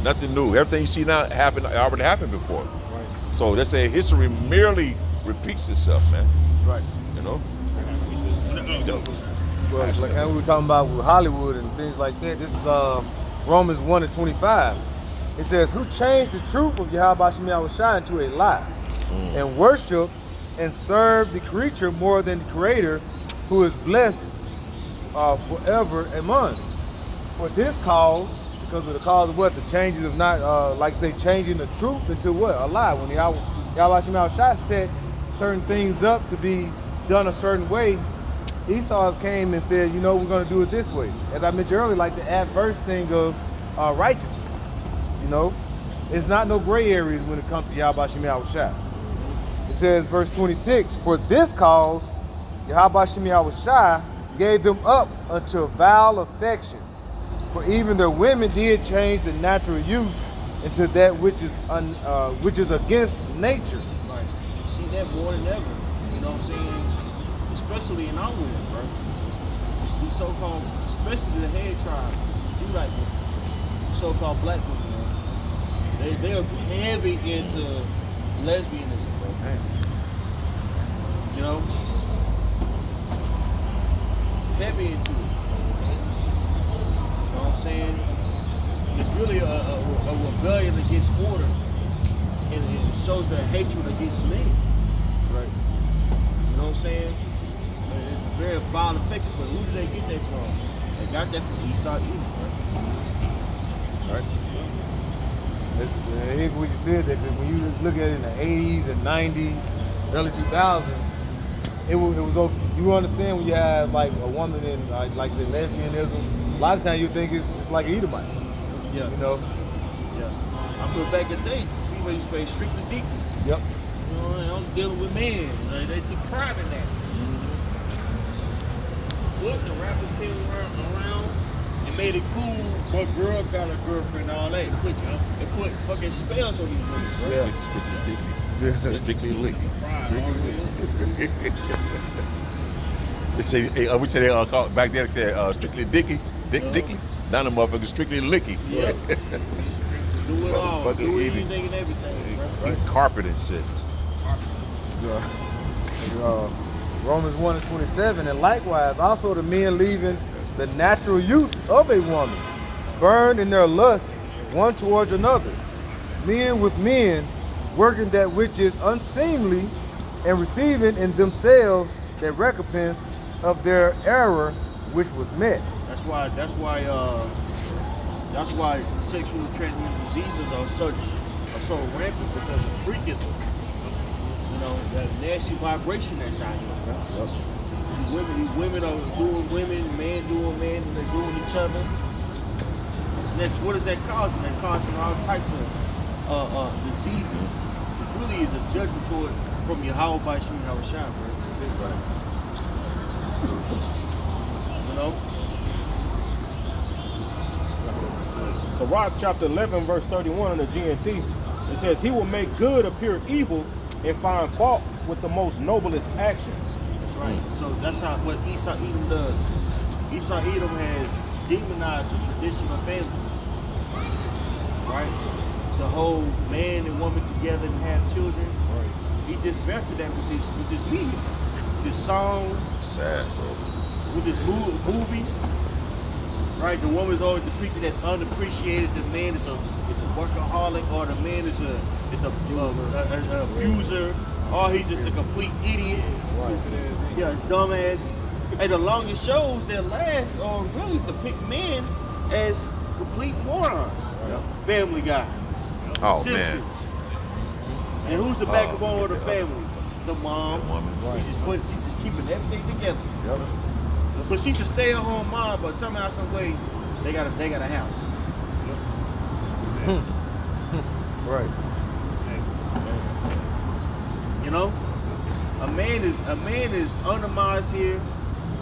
Nothing new. Everything you see now already happened before. Right. So they say history merely repeats itself, man. Right. You know? Well, like we were talking about with Hollywood and things like that. This is Romans 1:25. It says, "Who changed the truth of Yahweh Shem Yahushua into a lie, and worship and serve the creature more than the Creator, who is blessed forever. Amen. For this cause, because of the cause of what? The changes of not, changing the truth into what? A lie. When Yahweh Shem Yahushua set certain things up to be done a certain way, Esau came and said, we're going to do it this way. As I mentioned earlier, like the adverse thing of righteousness. It's not no gray areas when it comes to Yahweh Shem Yahushua. It says, verse 26, for this cause, Yahweh Shem Yahushua gave them up unto vile affections. For even their women did change the natural use into that which is against nature. Right. You see that more than ever. You know what I'm saying? Especially in our women, bro. These so-called, especially the head tribe, Judite women, so-called black women, man. They are heavy into lesbianism, bro. You know? Heavy into it. You know what I'm saying? It's really a rebellion against order. And it shows their hatred against men. Right. You know what I'm saying? It's a very vile affection, but who did they get that from? They got that from Esau Edom, Right. I hear what you said, that when you look at it in the 80s and 90s, early 2000s, it was okay. You understand when you have like a woman in like the lesbianism, a lot of times you think it's like an Edomite. Yeah. Yeah. I remember back in the day, female used to be strictly deacon. Yep. You know, I'm dealing with men. They took pride in that. Look, the rappers came around and made it cool. What girl got a girlfriend and all that. They put fucking spells on these women, bro. Yeah. Strictly licky. Pride, We say they call back then strictly dicky. Dicky. Now the motherfucker strictly licky. Yeah. Do it all. Motherfucker Do eating. anything and everything, bro. Eating carpet and shit. Romans 1:27, and likewise also the men leaving the natural use of a woman, burned in their lust one towards another, men with men, working that which is unseemly, and receiving in themselves the recompense of their error which was met. That's why sexually transmitted diseases are such are so rampant because of freakism. You know, that nasty vibration that's out here, bro. These women are doing women, men doing men, and they're doing each other. And that's what is that causing? That causing all types of diseases. It really is a judgment toward from Yahweh by Shem Yahushua, bro. That's it, bro. You know? Sirach chapter 11, verse 31 in the GNT, it says, he will make good appear evil and find fault with the most noblest actions. That's right. So that's how what Esau Edom does. Esau Edom has demonized the traditional family. Right? The whole man and woman together and have children. Right. He dismantled that with this media. With his songs, Sad, bro. with his movies. Right? The woman is always depicted as unappreciated. The man is a workaholic, or the man is an abuser, or he's just a complete idiot. Yeah, it's dumbass. And the longest shows that last are really depict men as complete morons. Right. Family Guy, Oh Simpsons. And who's the backbone of the family? The mom. The woman. She's just keeping everything together. Yep. But she's a stay-at-home mom, but somehow, some way, they got a house. Right. You know, a man is undermined here.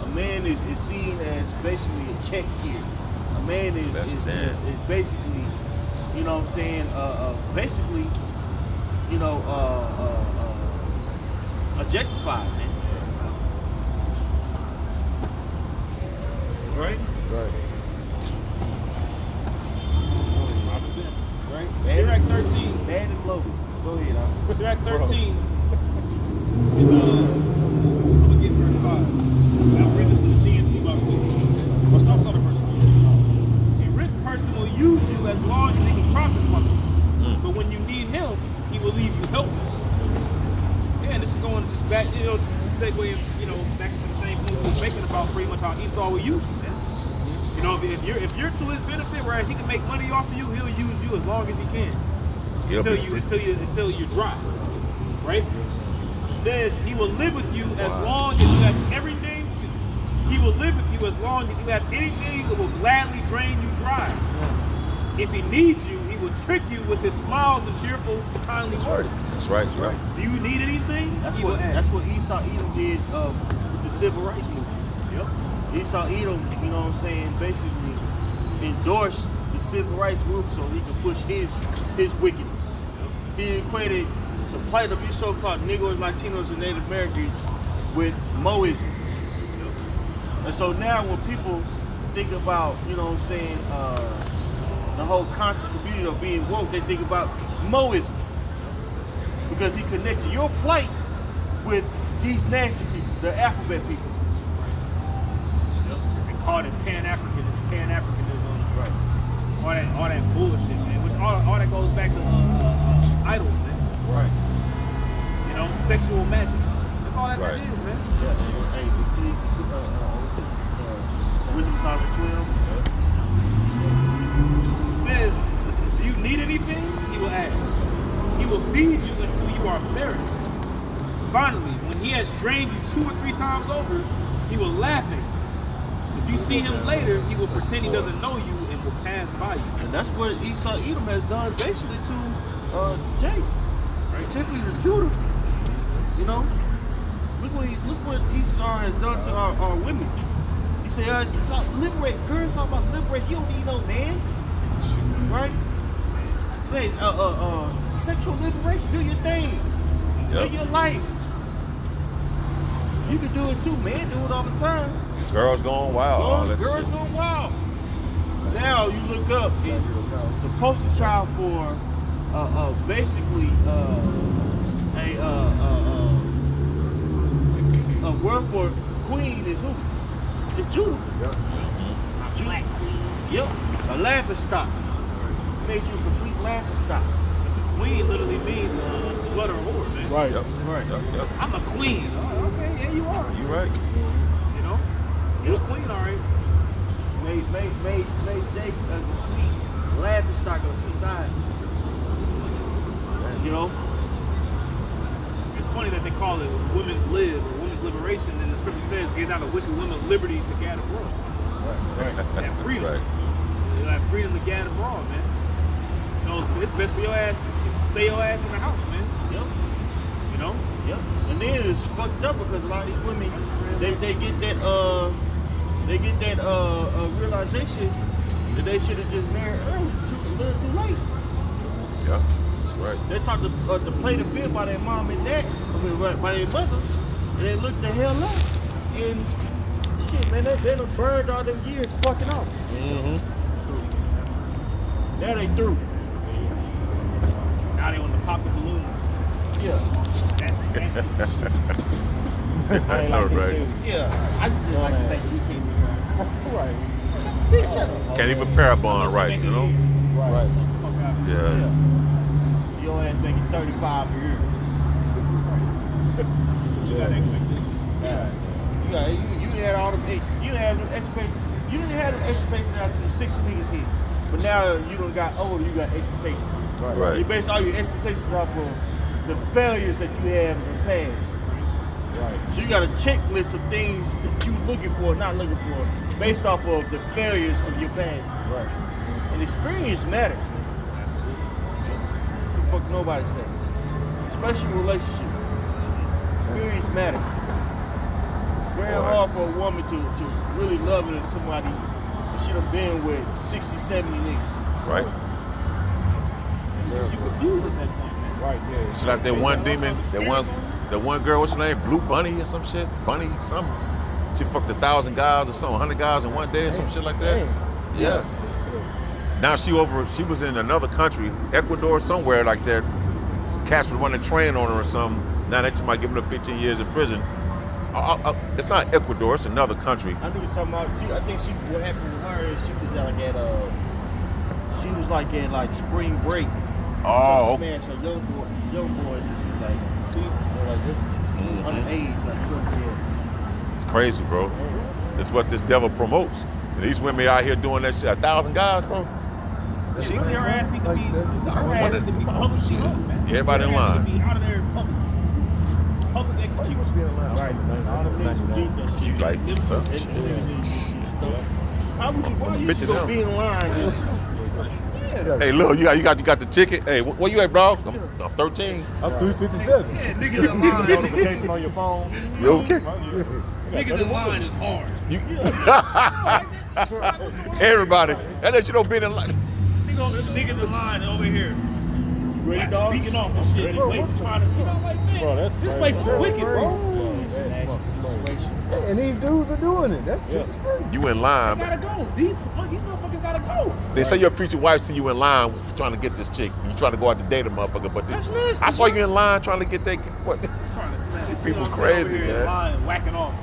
A man is seen as basically a check here. A man is basically, you know what I'm saying, basically, you know, objectified, man. Right? Right. Right? Bad, Sirach 13. bad and bloated. Go ahead, Sirach 13. And, I'm gonna get verse 5. I'll read this in the GNT by the way. I'll start at verse 4. A rich person will use you as long as he can profit from you. But when you need him, he will leave you helpless. Yeah, and this is going just back, you know, just segue, you know, back into the same thing we were making about pretty much how Esau will use you, man. You know, if you're to his benefit, whereas he can make money off of you, he'll use you as long as he can. Until you're dry. Right? He says he will live with you as long as you have everything. He will live with you as long as you have anything that will gladly drain you dry. If he needs you, he will trick you with his smiles and cheerful, kindly words. That's right. That's right. Do you need anything? That's He will ask. what Esau Edom did with the civil rights movement. Yep. Esau Edom, you know what I'm saying, basically endorsed the civil rights movement so he could push his wickedness. He equated the plight of these so-called Negroes, Latinos, and Native Americans with Moism. And so now when people think about, you know what I'm saying, the whole conscious community of being woke, they think about Moism. Because he connected your plight with these nasty people, the alphabet people. They call it Pan-Africanism. Right. All that bullshit, man. Which all that goes back to idols, man. Right. You know, sexual magic. That's all that Right. is, man. Yeah. Hey, Wisdom of Solomon 12. It says, do you need anything? He will ask. He will feed you until you are embarrassed. Finally, when he has drained you 2 or 3 times over, he will laugh at you. If you see him later, he will pretend he doesn't know you and will pass by you. And that's what Esau Edom has done basically to Jacob, right? Particularly to Judah. You know, look what Esau has done to our women. He said, it's all liberate, girls talking about liberate. You don't need no man, right? Hey, sexual liberation. Do your thing. Yep. Live your life. You can do it too, man. Do it all the time. Girls going wild. all that Girls shit. going wild. Now you look up and the poster child for basically a word for queen is who? It's Judah. Yep. Black queen. Yep. A laughing stock. Made you a complete laughing stock. Queen literally means slut or whore, man. Right. Yep. Right. Yep. I'm a queen. Oh, okay, yeah, you are. You right. You know, you're a queen, all right. Made Jake a complete laughing stock of society. says, getting out of wicked women liberty to gad abroad. Right. That freedom. Right. You know, that freedom to gad abroad, man. You know, it's best for your ass to stay your ass in the house, man. Yep. You know? Yep. And then it's fucked up because a lot of these women, they get that realization that they should have just married early, a little too late. Yeah, that's right. They taught to play the field by their mom and dad, by their mother, and they looked the hell up. And shit, man, they done burned all them years fucking off. Mm-hmm. Now they through. Now they want to pop the balloon. Yeah. That's stupid shit. I ain't I know, like right? this Yeah. I just didn't like the fact that he came in here. Right. Bitch, shut up. Can't even parabon right, you know? Right. Fuck out of here. Yeah. Yeah. Your ass making 35 a year. You got expectations. You had all them you had them expectations. You didn't have them expectations after them 60 niggas hit. But now you done got older, you got expectations. Right. You base all your expectations off of the failures that you have in the past. Right. So you got a checklist of things that you looking for, not looking for, based off of the failures of your past. Right. And experience matters, man. What the fuck nobody say. Especially in a relationship. Experience matters. It's very hard for a woman to really love somebody that she done been with 60, 70 niggas. Right. You confused at that point, man. Right. Yeah. It's like that one demon, that one girl, what's her name? Blue Bunny or some shit? Bunny, something. She fucked 1,000 guys or something, 100 guys in one day or some shit like that. Yeah. Now she was in another country, Ecuador, somewhere like that. Cats was running a train on her or something. Now they talking about giving her 15 years in prison. It's not Ecuador, it's another country. I knew you talking about. I think what happened with her is she was like at spring break. Oh, Man, so young boys, and she was like, see, they're like this, underage, like go to jail. it's crazy, bro. It's what this devil promotes. And these women out here doing that shit, 1,000 guys, bro. She, her ass need to be, her ass need to be publicly open, man. Everybody in Her ass line. need to be out of there public. Public execution. Right. All the niggas who did that shit. Like, huh? Why would you Bitch go down. be in line? Just, Hey, look, you got the ticket. Hey, where you at, bro? I'm 13. I'm 357. Yeah, niggas in line. Notification on your phone. You okay? Niggas in line is hard. Everybody. That let you know being in line. Niggas in line over here. ready, dog? Beating off and shit. Waiting, trying to, you know, like, man, Bro, that's this crazy. place is wicked, bro. And these dudes are doing it. That's just crazy. You in line. Gotta go. These motherfuckers gotta go. They say your future wife see you in line trying to get this chick. You trying to go out to date a motherfucker, but That's nasty, I saw bro. you in line trying to get that. What? Trying to smash. People You know what I'm crazy, saying? Over here man. in line, whacking off.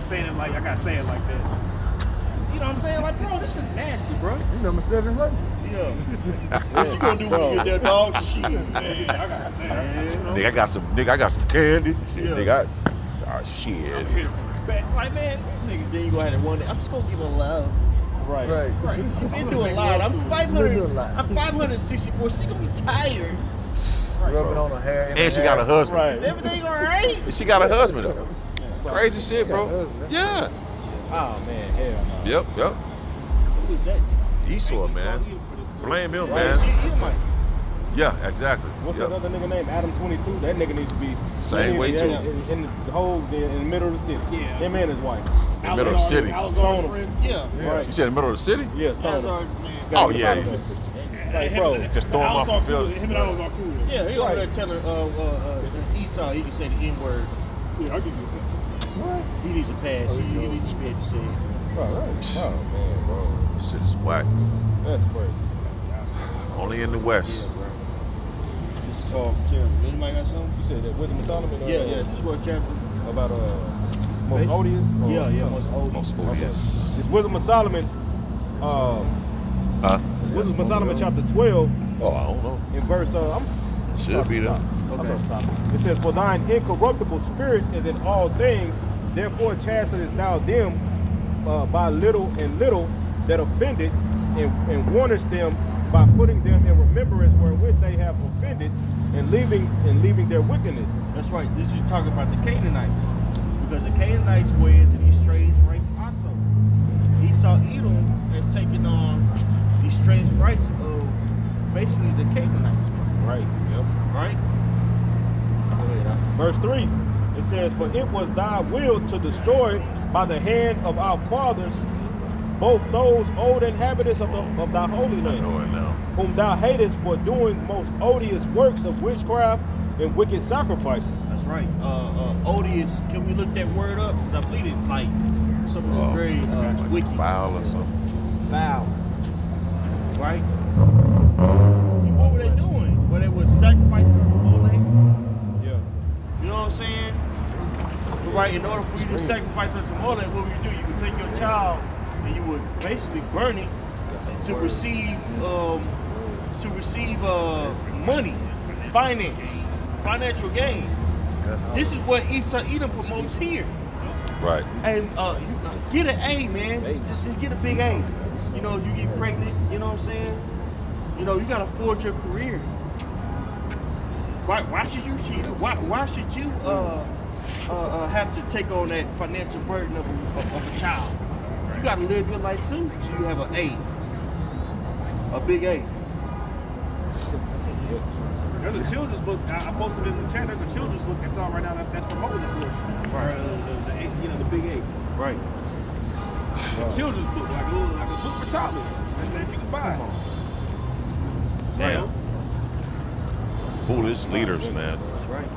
Saying it like, I gotta say it like that. You know what I'm saying? Like, bro, this is nasty, bro. You number 700. Yeah. What you gonna do when you get that dog? Shit. Man, I got smashed. Nigga, I got some candy. Shit, Yeah. nigga, shit. Like, man, these niggas. Then you gonna have that one day. I'm just gonna give her love. Right. Right. She's been through a lot. I'm 564. She's gonna be tired. Rubbing on her hair. And she got a husband. Right. Is everything all right? And she got a husband. Crazy shit, bro. Yeah. Oh man, hell no. Yep. Who's that? Esau, man. Blame him, Right. man. She Edomite. Yeah, exactly. What's Yep. that other nigga named Adam 22? That nigga needs to be Same way, in, too. In the whole in the middle of the city. Yeah. Him and his wife. In the middle of the city. I was Stone on him. friend. Yeah. Right. You said in the middle of the city? Yeah, That's Stone our him. man. Oh, yeah. Like, bro. Just throw him off the building. Him and I was all cool. Yeah, he over there telling Esau he can say the N word. Yeah, I'll give you He needs a pass. He needs to be able to say it. Bro, right. Oh man, bro. Shit is whack. That's crazy. Only in the West. This is all terrible. Anybody got something? You said that Wisdom of Solomon? Yeah. This word chapter. About most odious? Or Yeah, most old. Most odious. It's Wisdom of Solomon. Wisdom of Solomon chapter 12 Oh, I don't know. in verse It should be there. It says, "For thine incorruptible spirit is in all things, therefore chastenest thou them by little and little that offended, and warnest them by putting them in remembrance wherewith they have offended, and leaving their wickedness." That's right. This is talking about the Canaanites. Because the Canaanites were into these strange rights also. Esau Edom has taken on these strange rights of basically the Canaanites, Right. Yep. right? Go ahead, huh? Verse 3, it says, "For it was thy will to destroy by the hand of our fathers both those old inhabitants of thy holy land, Know it now. whom thou hatest for doing most odious works of witchcraft and wicked sacrifices." That's right. Odious. Can we look that word up? Because I believe it's like something very wicked, Foul or something. foul. Right? What were they doing? Well, they were sacrificing the Molech. Yeah. You know what I'm saying? Right. In order for you to sacrifice unto Molech, what would you do? You would take your child and you would basically burn it to receive money, financial gain. This is what Esau Edom promotes here. Right. And you get an A, man. Just get a big A. You know, if you get pregnant, you know what I'm saying? You know, you gotta forge your career. Why should you cheat? Why should you have to take on that financial burden of a child? You gotta live your life too. So you have an A, a big A. There's a children's book. I posted it in the chat. There's a children's book that's out right now that's promoting the abortion. Right. The big A. Right. A children's book, like a book for toddlers that you can buy. Damn. Foolish leaders, man. That's right.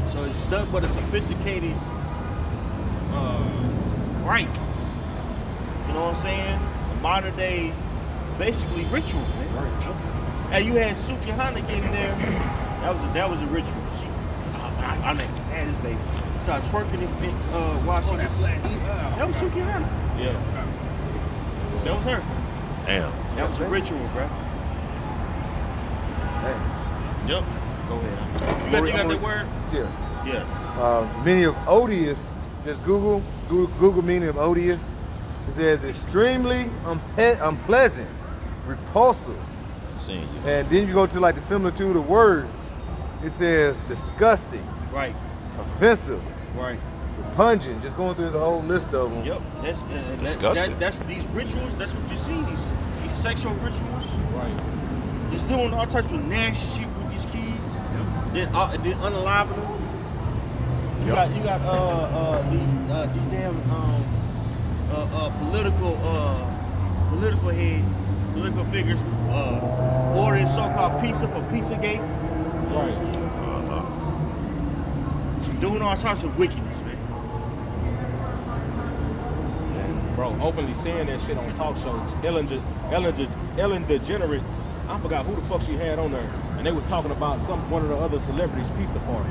So it's nothing but a sophisticated right. You know what I'm saying? A modern day, basically ritual, man. And you had Sukihana getting there. That was a ritual. I never had this baby. Started twerking while she was. That was Sukihana. Yeah. That was her. Damn. That was a ritual, bro. Yep. Go ahead. You got that word? Yeah. Yeah. Meaning of odious, just Google meaning of odious. It says extremely unpleasant, repulsive. Seeing you. And then you go to like the similitude of words. It says disgusting, Right. offensive, Right. pungent. Just going through the whole list of them. Yep. Disgusting. That's these rituals. That's what you see. These sexual rituals. Right. Just doing all types of nasty shit with these kids. Then unaliving them. You got these damn political heads, political figures ordering so-called pizza for Pizzagate. Right. Doing all types of wickedness, man. Bro, openly saying that shit on talk shows. Ellen DeGeneres, I forgot who the fuck she had on there, and they was talking about one of the other celebrities' pizza parties.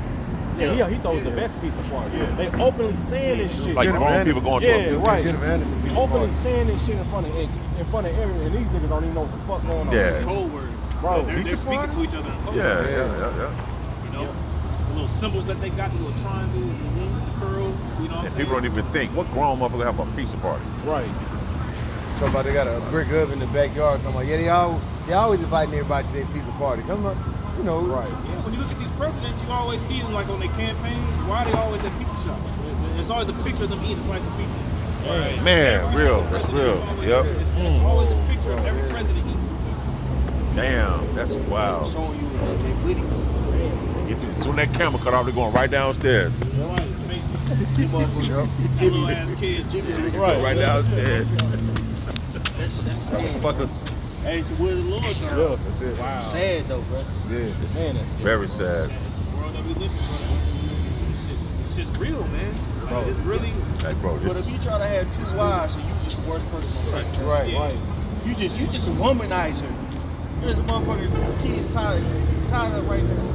Yeah. Yeah, he throws the best pizza party. They openly saying this shit. Like grown people going to Yeah, a right. Jennifer Aniston pizza Openly party. saying this shit in front of everyone, and these niggas don't even know what the fuck going on. Yeah. Code words. Bro, They're speaking to each other in code. Yeah. You know, the little symbols that they got, the little triangle, the curls. You know what I'm And saying? people don't even think, what grown motherfucker have a pizza party? Right. Somebody got a brick oven in the backyard. Talking about, yeah, they always inviting everybody to their pizza party. Come on, you know. Right. Yeah, when you look at these presidents, you always see them like on their campaigns. Why are they always at pizza shops? There's always a picture of them eating a slice of pizza. Right. Man, real. That's real. Yep. It's always a picture of every president eating some pizza. Damn, that's wild. Showing you they witty. Soon that camera cut off, they're going right downstairs. Right, little ass kids. Right downstairs. That's sad. Motherfuckers. Hey, it's the will of the Lord, though. Yeah, that's it. Wow. Sad, though, bro. Yeah. It's Man, that's very sad. It's the world that we live in, bro. It's just real, man. Like, it's really. Like, bro, But this if is you try to have two wives, then you just the worst person on earth. Right. Yeah. right. You just a womanizer. There's a motherfucking kid tied up right now.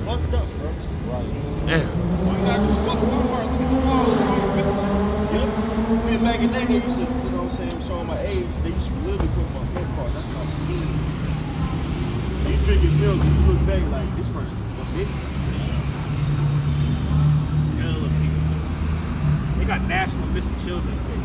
Fucked up, bro. Right. damn. All you gotta do is go to Walmart, look at the wall, look at all these missing children. Yep. Me back in the day, they used to, you know what I'm saying, showing my age, they used to literally put my head part. That's when I was a kid. So you drinking milk and you look back like, this person is missing. Hell of people missing. They got National Missing Children's Day.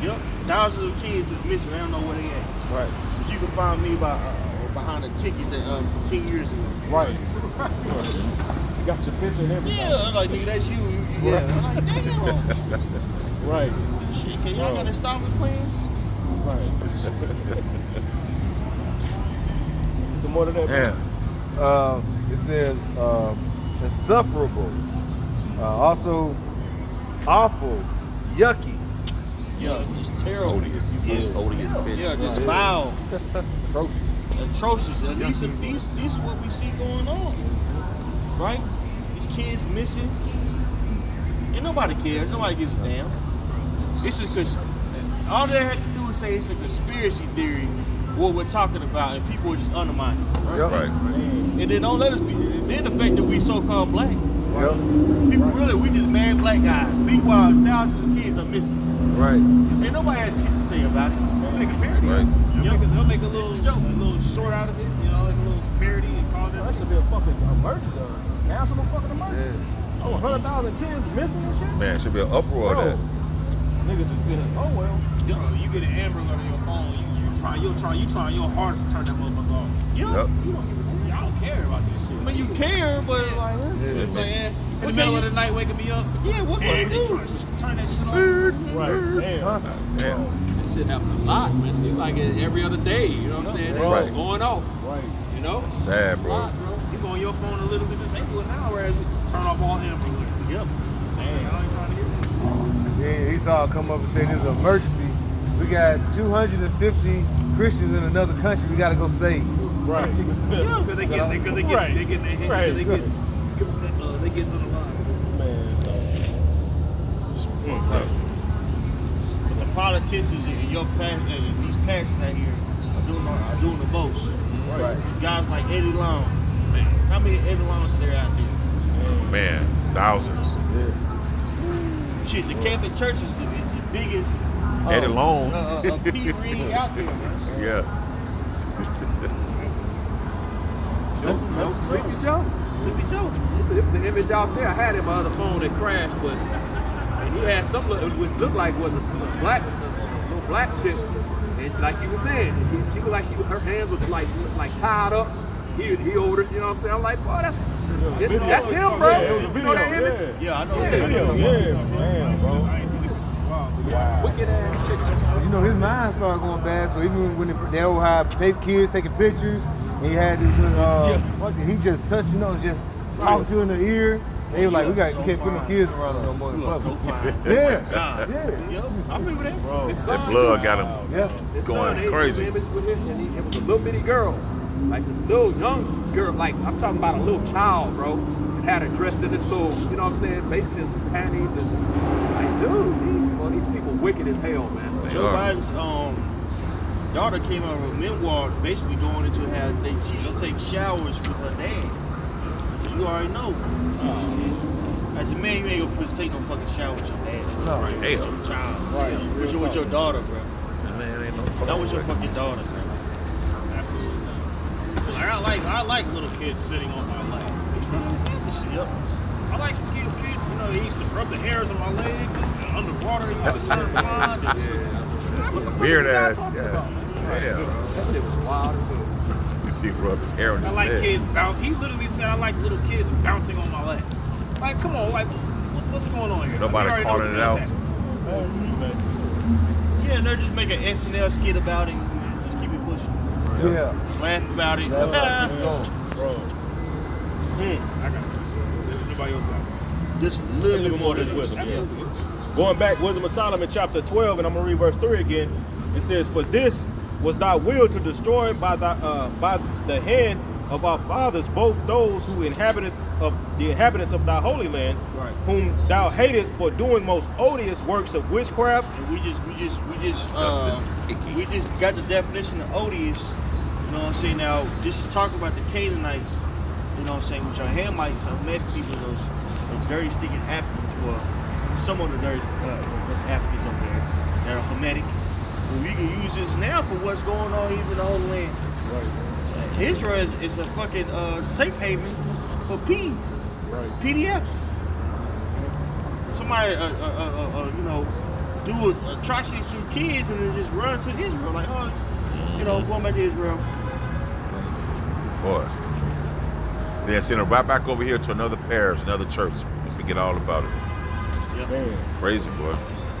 Yep. Thousands of kids is missing. They don't know where they at. Right. But you can find me behind a ticket that, from 10 years ago. Right. You got your picture and everything. Yeah, like nigga, that's you. You Yeah, I'm like, damn. Right. Shit, can y'all got installment plans? Right. Some more to that. Yeah. It says insufferable, also awful, yucky, Yeah, just terrible. Odious. You most odious bitch. Yeah, just foul, atrocious. atrocious. And these is what we see going on, right? These kids missing, and nobody cares. Nobody gives a damn. It's just because all they have to do is say it's a conspiracy theory, what we're talking about, and people are just undermining it, right? Yep. Right. And then don't let us be. Then the fact that we so-called black, Yep. people really we just mad black guys. Meanwhile, thousands of kids are missing. Right. Ain't nobody has shit to say about it. They'll make a parody. Right. They'll make a It's little a joke. short out of it, you know, like a little parody and call That it. should be a fucking emergency. National fucking emergency. Oh, 100,000 kids missing and shit. Man, it should be an uproar of that. Niggas just getting, oh well. You get an Amber Alert on your phone, you trying your hardest to turn that motherfucker off. Yeah. Yep. You don't give a damn. I don't care about this shit. I mean, you care, but like, You know what I'm saying? In the What middle can of the night, waking me up. yeah, what And gonna they do? trying to turn that shit off. Right. Damn. Damn. That shit happen a lot, man. Seems like it every other day. You know what I'm saying? Right. It's going off. Right. You know? Sad, A bro. lot, bro. You go on your phone a little bit, disable it now, whereas you turn off all Amber Alerts. Yep. Damn, I ain't trying to hear that. Yeah, Esau come up and say there's an emergency. We got 250 Christians in another country. We gotta go save. Right. Because they get Right. their head, Right. they get to the line. Man, so. But the politicians and your these pastors out here are doing the most. Right. Guys like Eddie Long. How many Eddie Longs are there out there? Man, thousands. Shit, the Catholic Church is the biggest Eddie Long. Pete Reed out there, man. Yeah. Sleepy Joe. Sleepy Joe. It was an image out there. I had it on my other phone that crashed, but and he had some which looked like was a little black chick, and like you were saying, she looked like her hands were like tied up. He over it, you know what I'm saying? I'm like, boy, that's him, bro. Yeah, it was a You know that video, image? Yeah, I know. Yeah. Video, yeah. Damn, bro. Wow. Wicked ass chick. You know, his mind started going bad. So even when they would have fake kids taking pictures, and he had this, he just touched, you know, just talking to you in the ear. They were like, we can't put no kids around no more. You are so fine. Yeah, God. yeah, Yep, I remember that. Bro. That blood got him yeah. His going son, crazy. Image with him, and it was a little bitty girl, like this little young girl, like I'm talking about a little child, bro, and had her dressed in this little, you know what I'm saying, basically in some panties, and like, dude, these people wicked as hell, man. Joe Biden's daughter came out of a memoir basically going into how she'll take showers with her dad. So you already know. As a man, you ain't gonna take no fucking shower with your dad. No. Right. With your child. Right. With your daughter, bro. Man, ain't no Not with your fucking daughter, bro. I like little kids sitting on my lap. You know what I'm saying? Yep. I like kids, you know, they used to rub the hairs on my legs and underwater, you know, the surf line. What the fuck Weird is y'all ass. talking Yeah. about, man? Yeah. That shit was wild as hell. You see rub his hair on I his like head. kids bounce. He literally said, I like little kids bouncing on my lap. Like, come on, like, what's going on here? Nobody We already know calling it out. what's Yeah, and they're just making an SNL skit about it and just keep it pushing. Yeah. Just laugh about it. Bro. I got it. Anybody else got it? Just a little bit more than wisdom. Yeah. Going back, Wisdom of Solomon, chapter 12, and I'm going to read verse 3 again. It says, For this was thy will to destroy by the hand of our fathers both those who inhabited of the inhabitants of thy holy land, Right. whom thou hatest for doing most odious works of witchcraft. And we just got the definition of odious. You know what I'm saying? Now, this is talking about the Canaanites, you know what I'm saying, which are Hamites, Semitic people, those dirty, stinking Africans, well, some of the dirty Africans up there that are Hamitic. And we can use this now for what's going on even in the Holy Land. Right. Israel is a fucking safe haven for PDs, Right. PDFs. Somebody, you know, do atrocities to kids and then just run to Israel, like, oh, you know, going back to Israel. Boy. Then send it right back over here to another parish, another church. We forget all about it. Man. Crazy, boy.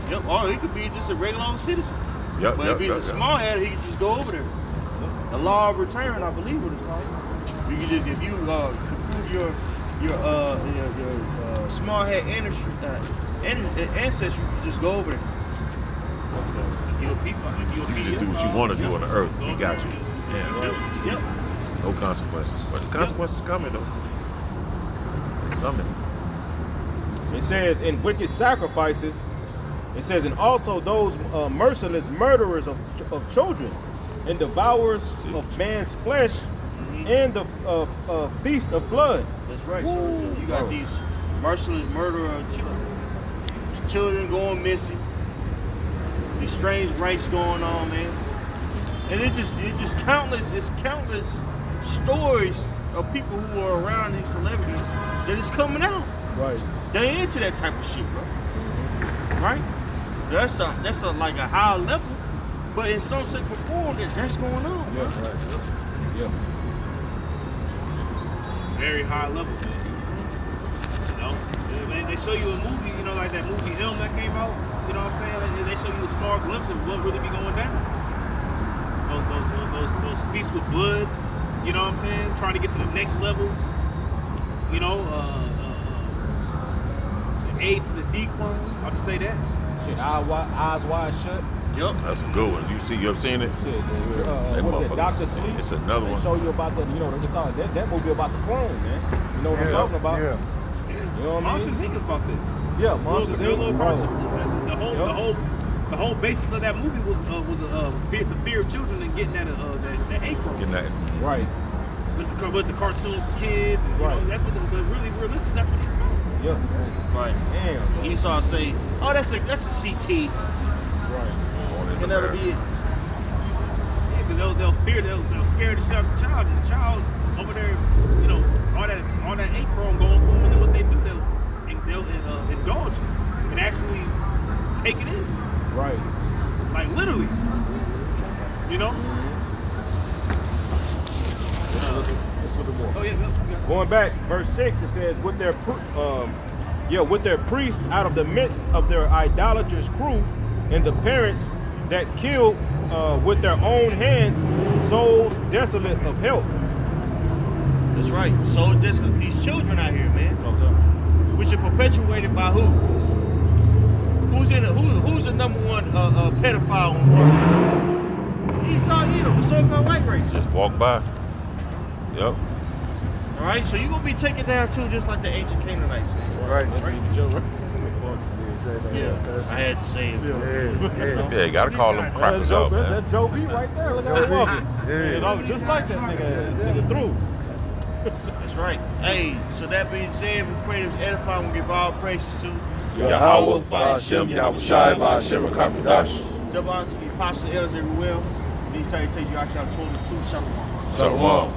Yep. Or he could be just a regular old citizen. Yep, But yep, if he's yep, a yep. small head, he can just go over there. The law of return, I believe what it's called. You can just, if you can prove your small head ancestry, you can just go over there. If you a peace, if you a You can peace, just do what you want to do on the earth. He got you. Yeah. Yep. No consequences. But the consequences coming though. Coming. It says in wicked sacrifices, it says, and also those merciless murderers of children and devourers of man's flesh and the feast of blood. That's right. So you got these merciless murderer of children. Children going missing. These strange rites going on, man. And it's just countless stories of people who are around these celebrities that is coming out. Right. They into that type of shit, bro. Right? That's like a high level, but in some shape or form that's going on. Yeah, right. Yeah. very high level. You know, they show you a movie, you know, like that movie Him that came out. You know what I'm saying? They show you a small glimpse of what really be going down. Those feasts with blood. You know what I'm saying? Trying to get to the next level. You know, the A to the D clone. I'll just say that. Shit, eyes wide shut. Yep. That's a good one. You ever seen it? Shit, That what's it, motherfucker- Dr. Sleep? It's another They one. show you about the, you know, that movie about the clone, man. You know what I'm talking about? Yeah. You know what I Monsters mean? Inc. is about that. Yeah, Monsters Little Inc. parts bro. of the whole basis of that movie was the fear of children and getting that hate crime. Getting that. Right. It's a cartoon for kids. And, you Right. know, that's what the really realistic. That's what it's about. Yeah. Right. Damn. Bro. Esau say, "Oh, that's a CT. Right. Can never be it." Yeah, because they'll scare the shit out of the child, and the child over there, you know, all that hate crime going through, and then what they do, they'll indulge it and actually take it in, Right. like literally. You know? Let's look at more. Oh yeah. Going back, verse 6, it says, with their priests out of the midst of their idolatrous crew, and the parents that killed with their own hands souls desolate of health. That's right. So these children out here, man, which are perpetuated by who? Who's the number one pedophile on earth? Esau Edom, the so-called white race. Just walk by. Yep. All right, so you're gonna be taken down too, just like the ancient Canaanites, man. Right. Yeah, I had to say it. Yeah, you gotta call them crackers out, man. That's Joe B right there. Look how he walking. Yeah. Just like that nigga through. That's right. Hey, so that being said, we pray this edifying. We give all praises to Yahweh, Ba'ashem, Yahushai, Ba'ashem, Rakakadash. the apostles, the elders everywhere. These salutations, you actually have told the truth. Shalom. Shalom.